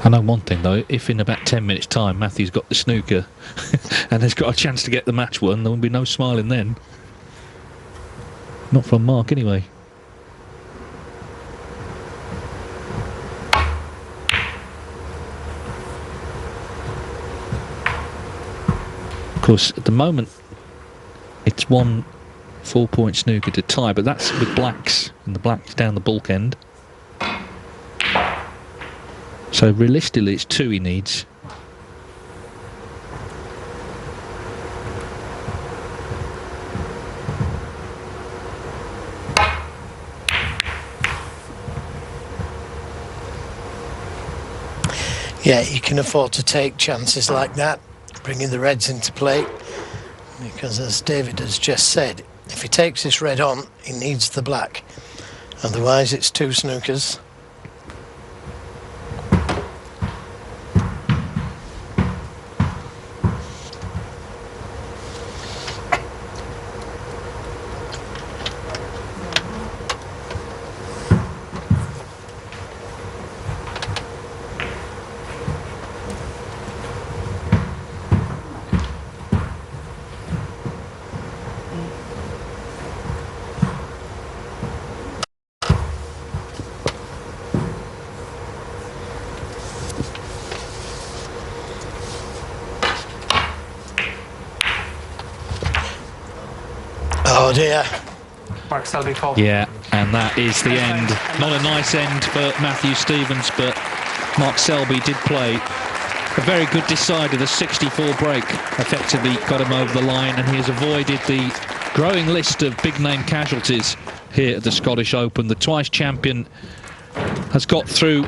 I know one thing though, if in about 10 minutes time Matthew's got the snooker and has got a chance to get the match won, there will be no smiling then. Not from Mark anyway. Of course, at the moment, it's one 4-point snooker to tie, but that's with blacks, and the blacks down the bulk end. So realistically, it's 2 he needs. Yeah, you can afford to take chances like that, bringing the reds into play, because as David has just said, if he takes this red on, he needs the black. Otherwise, it's 2 snookers. dear. Mark Selby called. Yeah, and that is the end. Not a nice end for Matthew Stevens, but Mark Selby did play a very good decider. The 64 break effectively got him over the line, and he has avoided the growing list of big-name casualties here at the Scottish Open. The twice champion has got through